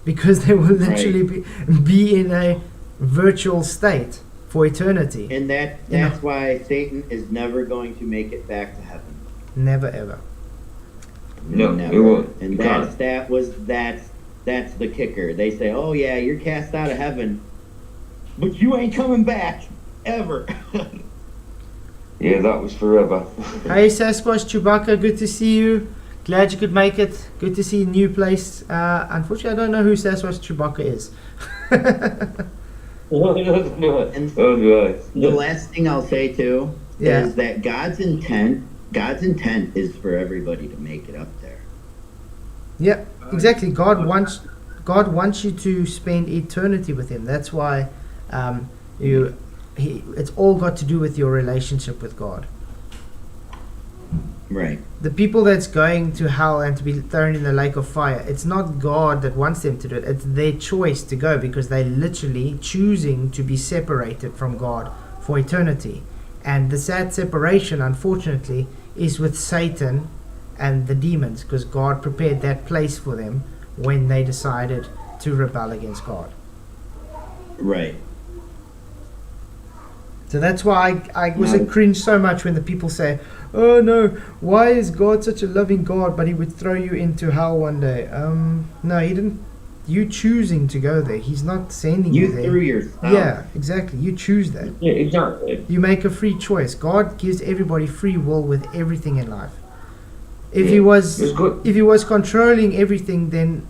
because they will literally be in a virtual state for eternity. And that's why Satan is never going to make it back to heaven. Never ever. No, Never. it won't. And You that's can't. that's the kicker. They say, "Oh yeah, you're cast out of heaven, but you ain't coming back ever." Yeah, that was forever. Hey Sasquatch, Chewbacca, good to see you. Glad you could make it. Good to see a new place. Unfortunately, I don't know who Sasquatch Chewbacca is. And the last thing I'll say too Yeah. is that God's intent is for everybody to make it up there. Yep, exactly. God wants you to spend eternity with Him. That's why it's all got to do with your relationship with God. Right. The people that's going to hell and to be thrown in the lake of fire, it's not God that wants them to do it. It's their choice to go because they're literally choosing to be separated from God for eternity. And the sad separation, unfortunately, is with Satan and the demons, because God prepared that place for them when they decided to rebel against God. Right. So that's why I also cringe so much when the people say, oh no, why is God such a loving God, but he would throw you into hell one day? No, he didn't. You choosing to go there. He's not sending you there. You threw yourself. Yeah, exactly. You choose that. Yeah, exactly. You make a free choice. God gives everybody free will with everything in life. If he It's was good. if he was controlling everything, then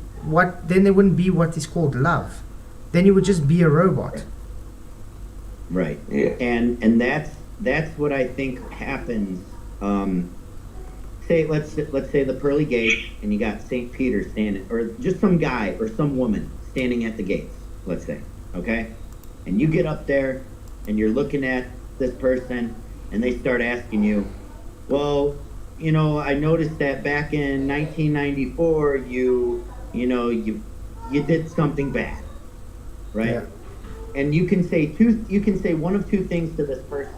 there wouldn't be what is called love. Then you would just be a robot. Right. Yeah. And that's what I think happens. Let's say the pearly gates, and you got St. Peter standing, or just some guy or some woman standing at the gates. Let's say, okay, and you get up there, and you're looking at this person, and they start asking you, well, I noticed that back in 1994, you did something bad, right? Yeah. And you can say one of two things to this person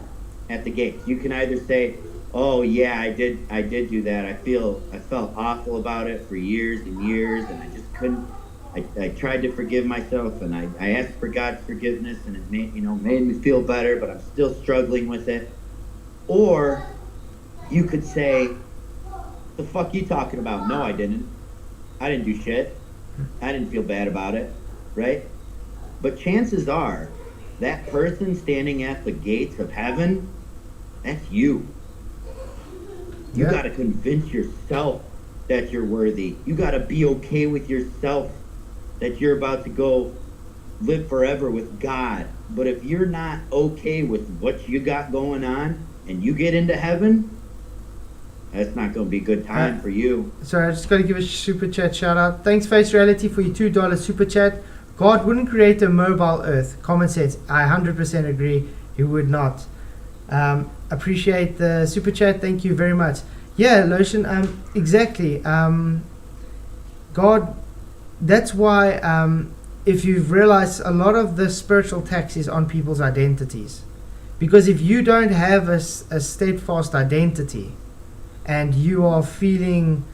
at the gates. You can either say, oh yeah, I did do that. I felt awful about it for years and years, and I just couldn't. I tried to forgive myself, and I asked for God's forgiveness, and it made me feel better, but I'm still struggling with it. Or you could say, the fuck you talking about? No, I didn't do shit. I didn't feel bad about it, right? But chances are, that person standing at the gates of heaven, that's you. You Yeah. got to convince yourself that you're worthy. You got to be okay with yourself that you're about to go live forever with God. But if you're not okay with what you got going on and you get into heaven, that's not going to be a good time for you. Sorry, I just got to give a super chat shout out. Thanks, Face Reality, for your $2 super chat. God wouldn't create a mobile earth. Common sense. I 100% agree. He would not. Appreciate the super chat. Thank you very much. Yeah, Lotion. Exactly. God. That's why. If you've realized, a lot of the spiritual tax is on people's identities, because if you don't have a steadfast identity, and you are feeling,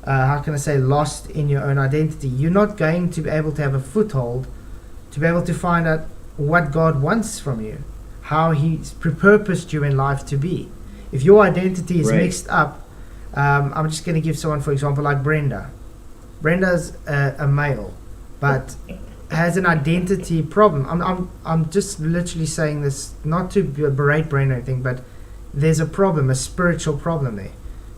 how can I say, lost in your own identity, you're not going to be able to have a foothold to be able to find out what God wants from you, how He's purposed you in life to be. If your identity is mixed up, I'm just going to give someone, for example, like Brenda. Brenda's a male, but has an identity problem. I'm just literally saying this not to berate Brenda or anything, but there's a problem, a spiritual problem there.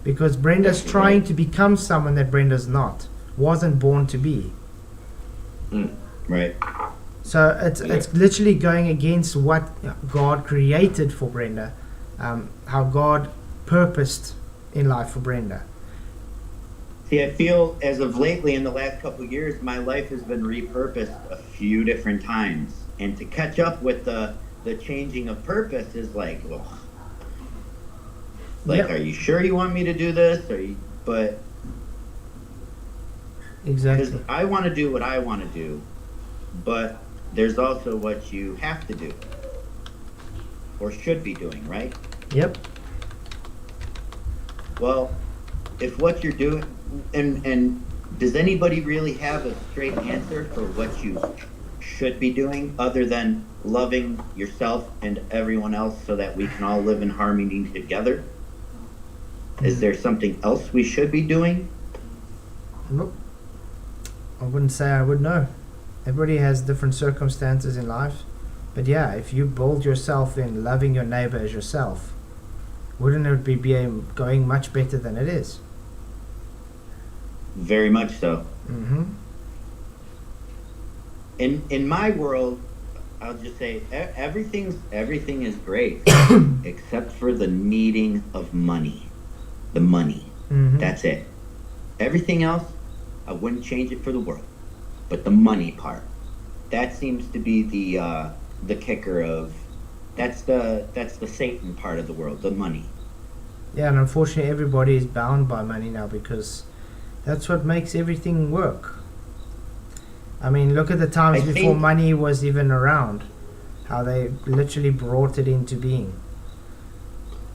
Because Brenda's trying to become someone that Brenda's not, wasn't born to be. Right. So it's literally going against what God created for Brenda, how God purposed in life for Brenda. See, I feel as of lately, in the last couple of years, my life has been repurposed a few different times. And to catch up with the changing of purpose is like, ugh. Like, are you sure you want me to do this? But exactly, because I want to do what I want to do, but there's also what you have to do or should be doing, right? Yep. Well, if what you're doing, and does anybody really have a straight answer for what you should be doing other than loving yourself and everyone else so that we can all live in harmony together? Is there something else we should be doing? Nope. I wouldn't say I would know. Everybody has different circumstances in life. But yeah, if you build yourself in loving your neighbor as yourself, wouldn't it be going much better than it is? Very much so. Mm-hmm. In my world, I'll just say everything is great except for the needing of money. The money. Mm-hmm. That's it. Everything else, I wouldn't change it for the world. But the money part, that seems to be the kicker of, that's the Satan part of the world, the money. Yeah, and unfortunately, everybody is bound by money now because that's what makes everything work. I mean, look at the times I before think- money was even around, how they literally brought it into being.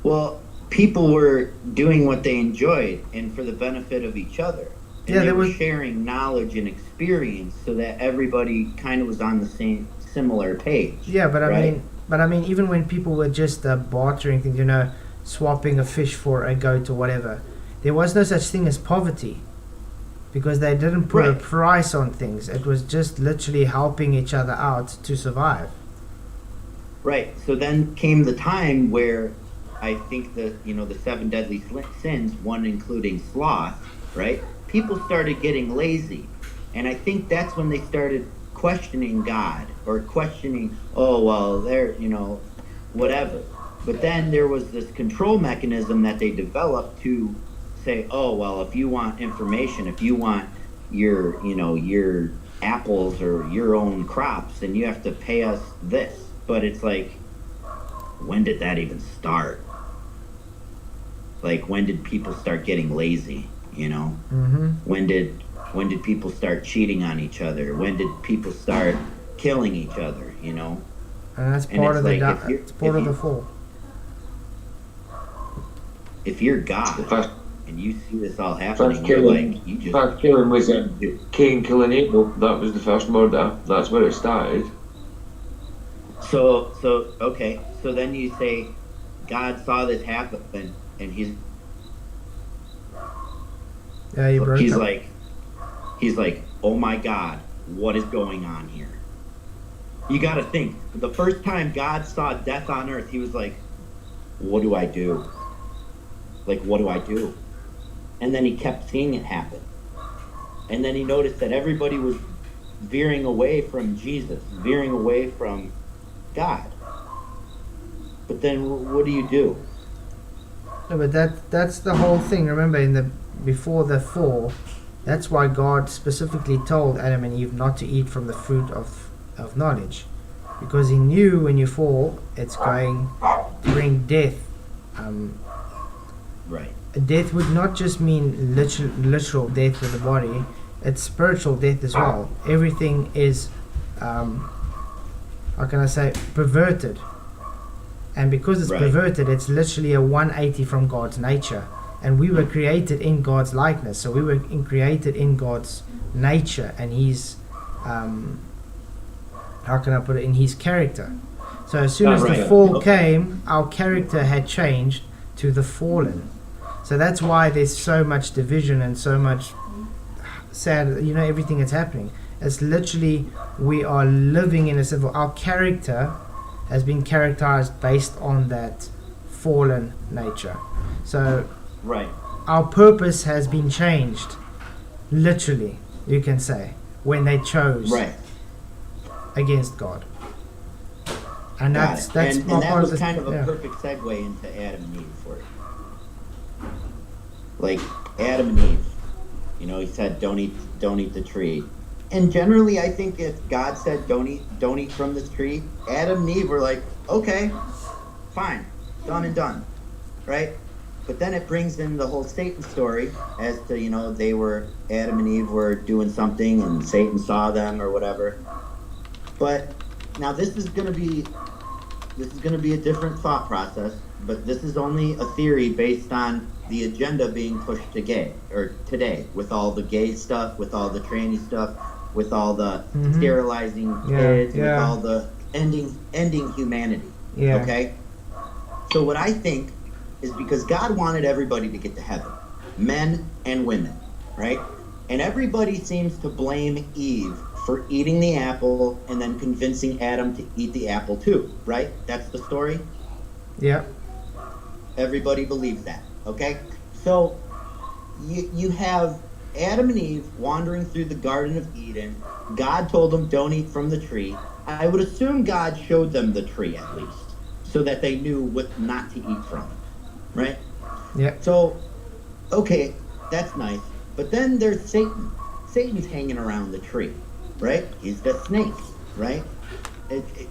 Well, people were doing what they enjoyed and for the benefit of each other. And Yeah, they there were was- sharing knowledge and experience so that everybody kind of was on the same similar page. Yeah, but right? I mean, even when people were just bartering things, swapping a fish for a goat or whatever, there was no such thing as poverty, because they didn't put a Right. price on things. It was just literally helping each other out to survive. Right. So then came the time where I think the seven deadly sins, one including sloth, right? People started getting lazy, and I think that's when they started questioning God or questioning, oh well, they're whatever. But then there was this control mechanism that they developed to say, oh well, if you want information, if you want your apples or your own crops, then you have to pay us this. But it's like, when did that even start? Like, when did people start getting lazy? Mm-hmm. When did people start cheating on each other? When did people start killing each other? And that's And part it's of the like, it's part of the fall. If you're The God first, and you see this all first happening, you're killing, like, you just first killing was Cain killing Abel. That was the first murder. That's where it started. so okay. So then you say, God saw this happen, and he's Yeah, you broke he's up. like, oh my God, what is going on here? You got to think. The first time God saw death on earth, he was like, what do I do? Like, what do I do? And then he kept seeing it happen. And then he noticed that everybody was veering away from Jesus, veering away from God. But then what do you do? No, but that's the whole thing. Remember, before the fall, that's why God specifically told Adam and Eve not to eat from the fruit of knowledge, because he knew when you fall, it's going to bring death. Right. Death would not just mean literal death of the body; it's spiritual death as well. Everything is, how can I say, perverted. And because it's Right. perverted, it's literally a 180 from God's nature. And we were created in God's likeness. So we were created in God's nature and His, how can I put it, in His character. So as soon as the Right. fall Okay. came, our character had changed to the fallen. So that's why there's so much division and so much sad, everything that's happening. It's literally, we are living in a civil, our character has been characterized based on that fallen nature. So Right. our purpose has been changed, literally, you can say, when they chose Right. against God. And Got that's it. that's and my that part was of the, kind of a yeah. perfect segue into Adam and Eve for it. Like Adam and Eve, he said, "Don't eat the tree." And generally, I think if God said, "Don't eat from this tree," Adam and Eve were like, "Okay, fine, done and done," right? But then it brings in the whole Satan story as to Adam and Eve were doing something and Satan saw them or whatever. But now this is going to be a different thought process, but this is only a theory based on the agenda being pushed today, with all the gay stuff, with all the tranny stuff, with all the Mhm. sterilizing Yeah, kids, yeah. with all the ending humanity. Yeah. Okay? So what I think is because God wanted everybody to get to heaven, men and women, right? And everybody seems to blame Eve for eating the apple and then convincing Adam to eat the apple too, right? That's the story. Yeah. Everybody believes that, okay? So you have Adam and Eve wandering through the Garden of Eden. God told them, don't eat from the tree. I would assume God showed them the tree at least, so that they knew what not to eat from, right? Yeah. So, okay, that's nice. But then there's Satan. Satan's hanging around the tree, right? He's the snake, right?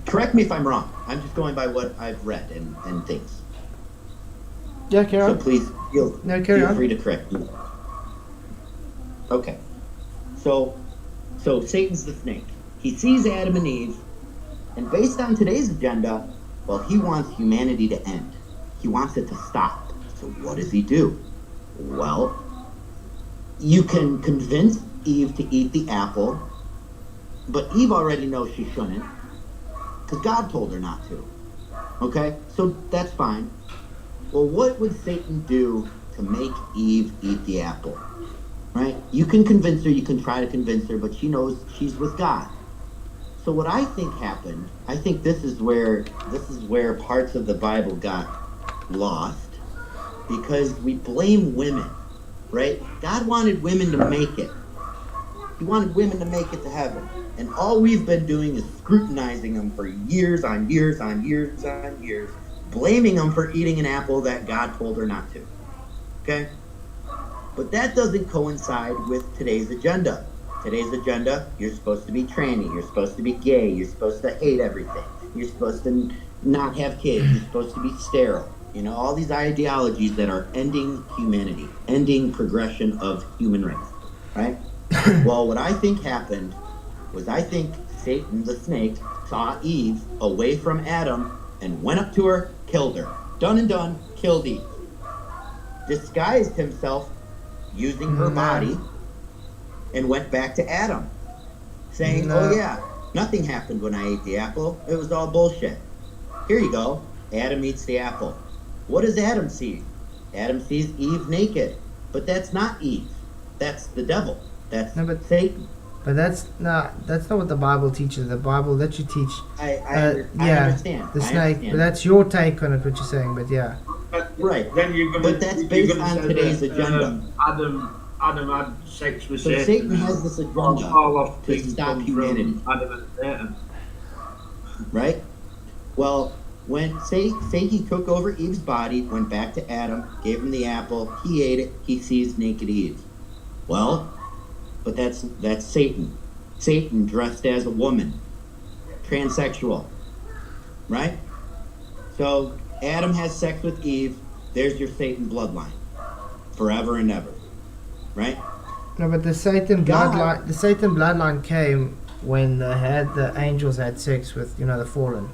Correct me if I'm wrong. I'm just going by what I've read and things. Yeah, carry So on. please No, carry feel on. free to correct me. Okay. So Satan's the snake. He sees Adam and Eve, and based on today's agenda, well, he wants humanity to end. He wants it to stop. So what does he do? Well, you can convince Eve to eat the apple, but Eve already knows she shouldn't, because God told her not to. Okay? So that's fine. Well, what would Satan do to make Eve eat the apple? Right? You can convince her, you can try to convince her, but she knows she's with God. So what I think happened, I think this is where parts of the Bible got lost, because we blame women, right? God wanted women to make it. He wanted women to make it to heaven. And all we've been doing is scrutinizing them for years on years on years on years, blaming them for eating an apple that God told her not to. Okay? But that doesn't coincide with today's agenda. Today's agenda, you're supposed to be tranny, you're supposed to be gay, you're supposed to hate everything, you're supposed to not have kids, you're supposed to be sterile. You know, all these ideologies that are ending humanity, ending progression of human race, right? Well, what I think happened was I think Satan, the snake, saw Eve away from Adam and went up to her, killed her. Done and done, killed Eve. Disguised himself using her body and went back to Adam, saying, oh yeah, nothing happened when I ate the apple. It was all bullshit. Here you go. Adam eats the apple. What does Adam see? Adam sees Eve naked. But that's not Eve. That's the devil. That's Satan. But that's not what the Bible teaches. The Bible lets you teach. I understand. The I snake. understand. But that's your take on it, what you're saying. But yeah. Right. Then you're gonna, But that's based on today's agenda. Adam had sex with So Satan has this agenda all of to things stop come humanity. from Adam and Satan. Right? Well, when Satan took over Eve's body, went back to Adam, gave him the apple, he ate it, he sees naked Eve. Well, but that's Satan. Satan dressed as a woman. Transsexual. Right? So Adam has sex with Eve, there's your Satan bloodline. Forever and ever. Right? No, but the Satan bloodline came when the angels had sex with, the fallen.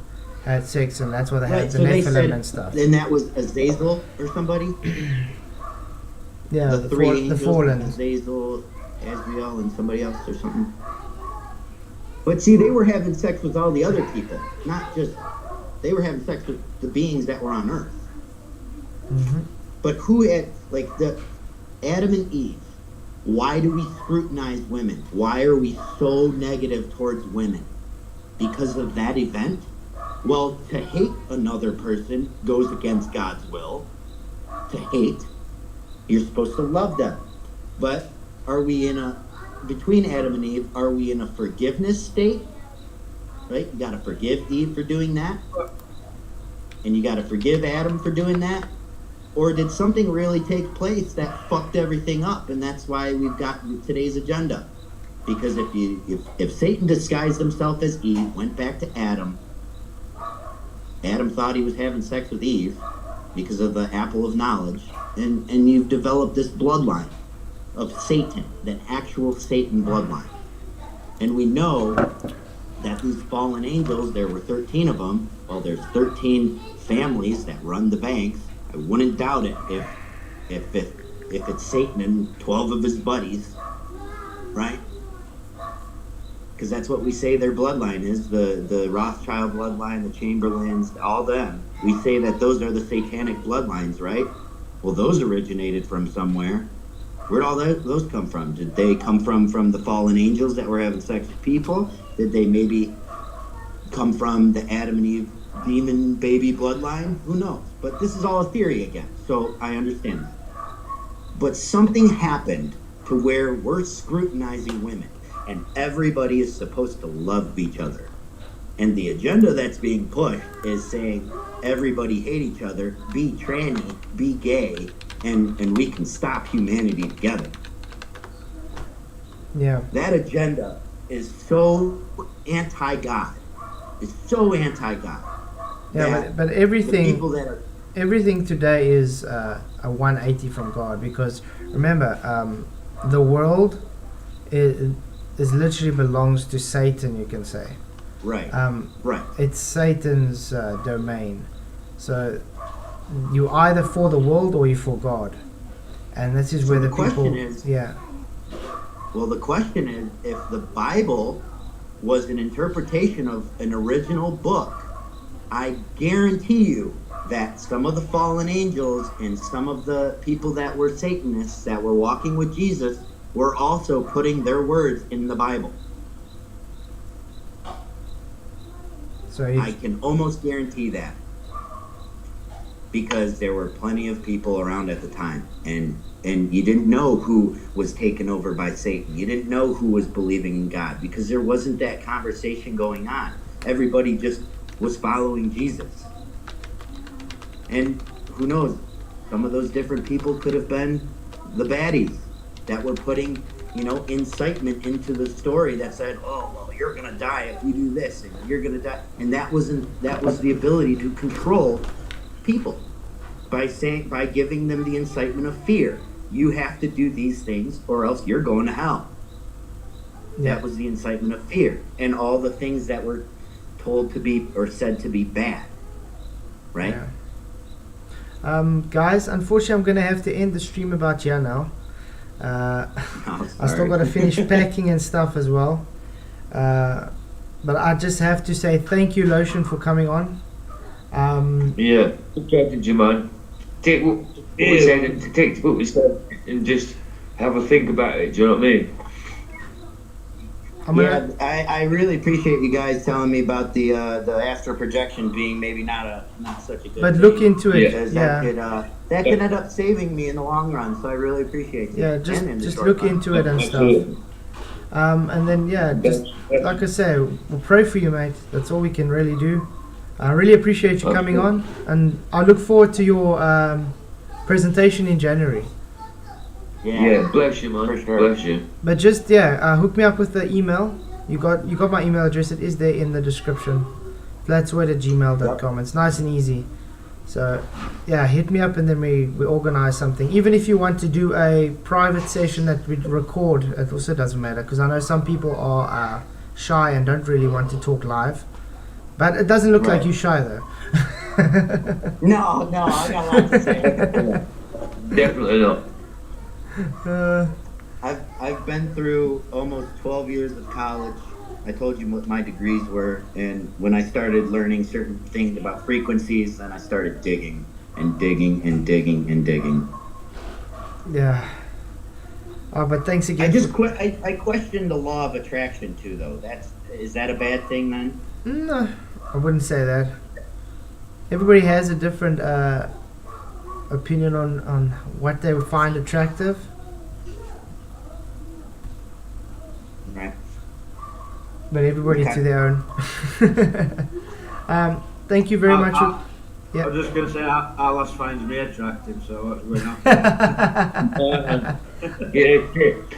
Had sex, and that's why they had the Nephilim and stuff. And that was Azazel or somebody? Yeah, the three angels, the fallen. Azazel, Azrael, and somebody else or something. But see, they were having sex with all the other people, not just, they were having sex with the beings that were on Earth. Mm-hmm. But who had, like, the Adam and Eve, why do we scrutinize women? Why are we so negative towards women? Because of that event? Well, to hate another person goes against God's will. To hate, you're supposed to love them. But are we between Adam and Eve, are we in a forgiveness state? Right? You gotta forgive Eve for doing that. And you gotta forgive Adam for doing that. Or did something really take place that fucked everything up? And that's why we've got today's agenda. Because if Satan disguised himself as Eve, went back to Adam thought he was having sex with Eve because of the apple of knowledge, and you've developed this bloodline of Satan, that actual Satan bloodline. And we know that these fallen angels, there were 13 of them. Well, there's 13 families that run the banks. I wouldn't doubt it if it's Satan and 12 of his buddies, right? Because that's what we say their bloodline is, the Rothschild bloodline, the Chamberlains, all them. We say that those are the satanic bloodlines, right? Well, those originated from somewhere. Where'd all those come from? Did they come from the fallen angels that were having sex with people? Did they maybe come from the Adam and Eve demon baby bloodline? Who knows? But this is all a theory again, so I understand that. But something happened to where we're scrutinizing women. And everybody is supposed to love each other. And the agenda that's being pushed is saying everybody hate each other, be tranny, be gay, and we can stop humanity together. Yeah. That agenda is so anti-God. It's so anti-God. Yeah, but everything, the people that are everything today is a 180 from God, because remember, the world is literally belongs to Satan, you can say. Right. Right. It's Satan's domain. So you're either for the world or you're for God. And this is So where the the people... question is- yeah. Well, the question is, if the Bible was an interpretation of an original book, I guarantee you that some of the fallen angels and some of the people that were Satanists that were walking with Jesus were also putting their words in the Bible. So I can almost guarantee that. Because there were plenty of people around at the time, and you didn't know who was taken over by Satan. You didn't know who was believing in God, because there wasn't that conversation going on. Everybody just was following Jesus. And who knows, some of those different people could have been the baddies that were putting, incitement into the story that said, oh, well, you're going to die if you do this, and you're going to die. And that was the ability to control people by giving them the incitement of fear. You have to do these things or else you're going to hell. Yeah. That was the incitement of fear, and all the things that were told to be or said to be bad, right? Yeah. Guys, unfortunately I'm gonna have to end the stream about here now. I still got to finish packing and stuff as well. But I just have to say thank you, Lotion, for coming on. Yeah, good talking to you, man. Take what we said, take what we said, and just have a think about it. Do you know what I mean? I really appreciate you guys telling me about the astral projection being maybe not such a good. But thing, look into it. because Yeah. that could end up saving me in the long run. So I really appreciate it. Yeah, And in the just short look run. into it and stuff. Absolutely. And then just like I say, we'll pray for you, mate. That's all we can really do. I really appreciate you coming on, and I look forward to your presentation in January. Yeah, bless you, man. For sure. Bless you. But just hook me up with the email. You got my email address. It is there in the description. flatsword@gmail.com. It's nice and easy. So hit me up, and then we organize something. Even if you want to do a private session that we record, it also doesn't matter, because I know some people are shy and don't really want to talk live. But it doesn't look like you shy though. No, I got a lot to say. Definitely not. I've been through almost 12 years of college. I told you what my degrees were, and when I started learning certain things about frequencies, then I started digging and digging and digging and digging. Yeah. Oh, but thanks again. I question the law of attraction too, though. Is that a bad thing then? No, I wouldn't say that. Everybody has a different opinion on what they would find attractive. Right. But everybody to their own. Thank you very much. I was just going to say, Alice finds me attractive, so we're not.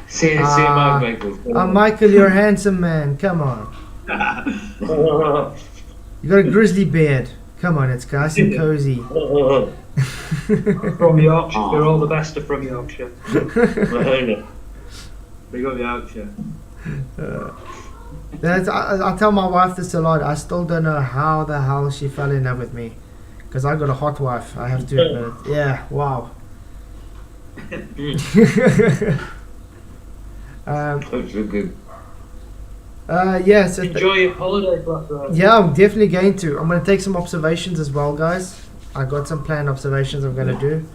Same as Michael. Michael, you're a handsome man. Come on. You got a grizzly beard. Come on, it's nice and cozy. From Yorkshire. You're all the best are from Yorkshire. Big up Yorkshire. I tell my wife this a lot. I still don't know how the hell she fell in love with me, because I got a hot wife. I have to admit it. Yeah, wow. That's so good. Yes. Enjoy your holiday, Blackburn. Yeah, I'm definitely going to. I'm going to take some observations as well, guys. I got some planned observations I'm going to do.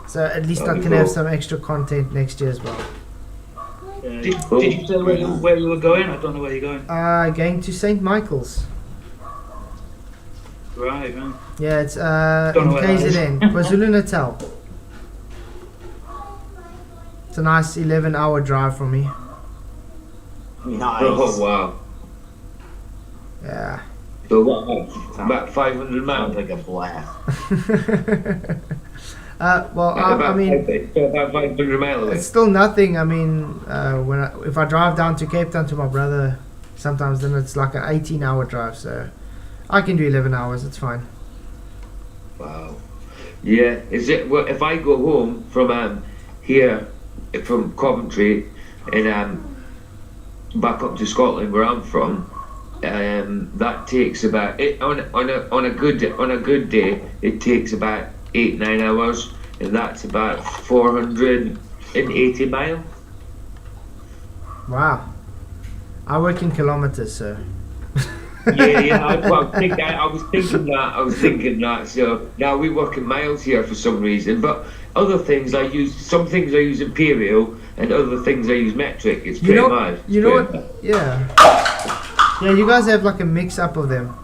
So at least I can have some extra content next year as well. Did you say where you were going? I don't know where you're going. Going to St. Michael's. Right, man. Yeah, it's Don't in know where that is. KZN, KwaZulu-Natal. It's a nice 11-hour drive for me. Nice. Oh, wow. Yeah. So about 500 miles. Sounds like a blast. Well, I mean, about 500 miles away. it's still nothing. I mean, if I drive down to Cape Town to my brother, sometimes then it's like an 18-hour drive. So I can do 11 hours. It's fine. Wow. Yeah, is it? Well, if I go home from here, from Coventry, and back up to Scotland where I'm from, that takes about on a good day it takes about 8-9 hours, and that's about 480 miles. Wow. I work in kilometers, so. Yeah. I was thinking that. So now we work in miles here for some reason, but other things I use. Some things I use imperial, and other things I use metric. It's pretty mad. You know what? Yeah. Yeah, you guys have like a mix up of them.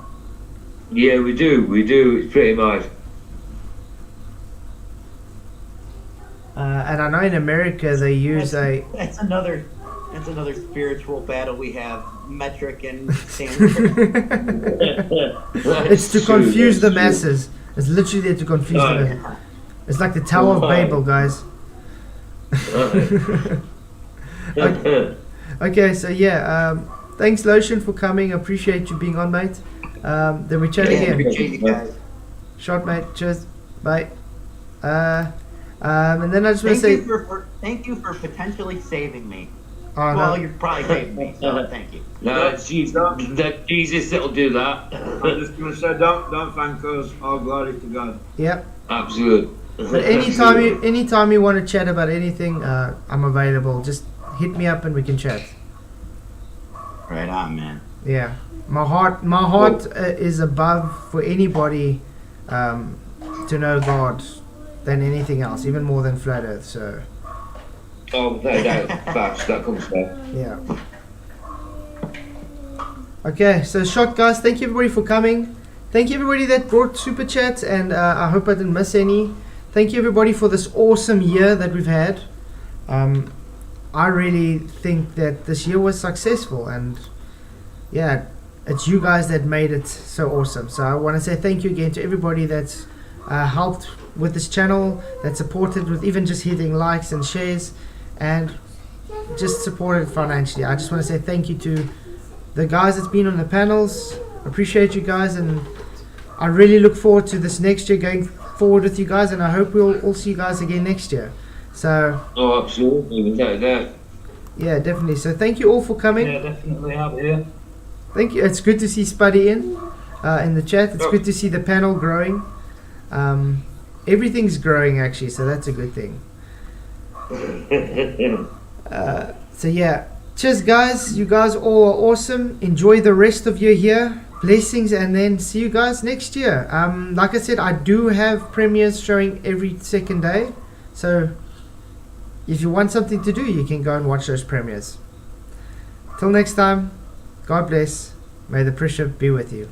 Yeah, we do. It's pretty mad. And I know in America they use That's another spiritual battle we have, metric and standard. It's to confuse the masses. It's literally there to confuse the masses. It's like the Tower of Babel, guys. Okay, so yeah, thanks Lotion for coming. Appreciate you being on, mate. Then we chat again. Appreciate you guys. Short, mate. Cheers. Bye. And then I just want to say Thank you for potentially saving me. oh, Well, no. you're probably saving me, so thank you. No, it's Jesus that'll do that. I'm just going to say, don't thank us. All glory to God. Yep. Absolute. But anytime you want to chat about anything, I'm available. Just hit me up and we can chat. Right on, man. Yeah, my heart is above for anybody to know God than anything else, even more than flat Earth. So Oh, no doubt. Facts, that comes back. yeah. Okay, so shot guys. Thank you everybody for coming. Thank you everybody that brought super chats, and I hope I didn't miss any. Thank you everybody for this awesome year that we've had. I really think that this year was successful, and yeah, it's you guys that made it so awesome. So I want to say thank you again to everybody that's helped with this channel, that supported with even just hitting likes and shares, and just supported financially. I just want to say thank you to the guys that's been on the panels. Appreciate you guys, and I really look forward to this next year, going forward with you guys, and I hope we'll all see you guys again next year. So Oh, absolutely, without that. yeah, definitely. So thank you all for coming. Yeah, definitely out here. Thank you. It's good to see Spuddy in the chat. It's good to see the panel growing. Everything's growing actually, so that's a good thing. So yeah, cheers guys. You guys all are awesome. Enjoy the rest of your year. Blessings, and then see you guys next year. Like I said, I do have premieres showing every second day. So if you want something to do, you can go and watch those premieres. Till next time, God bless. May the pressure be with you.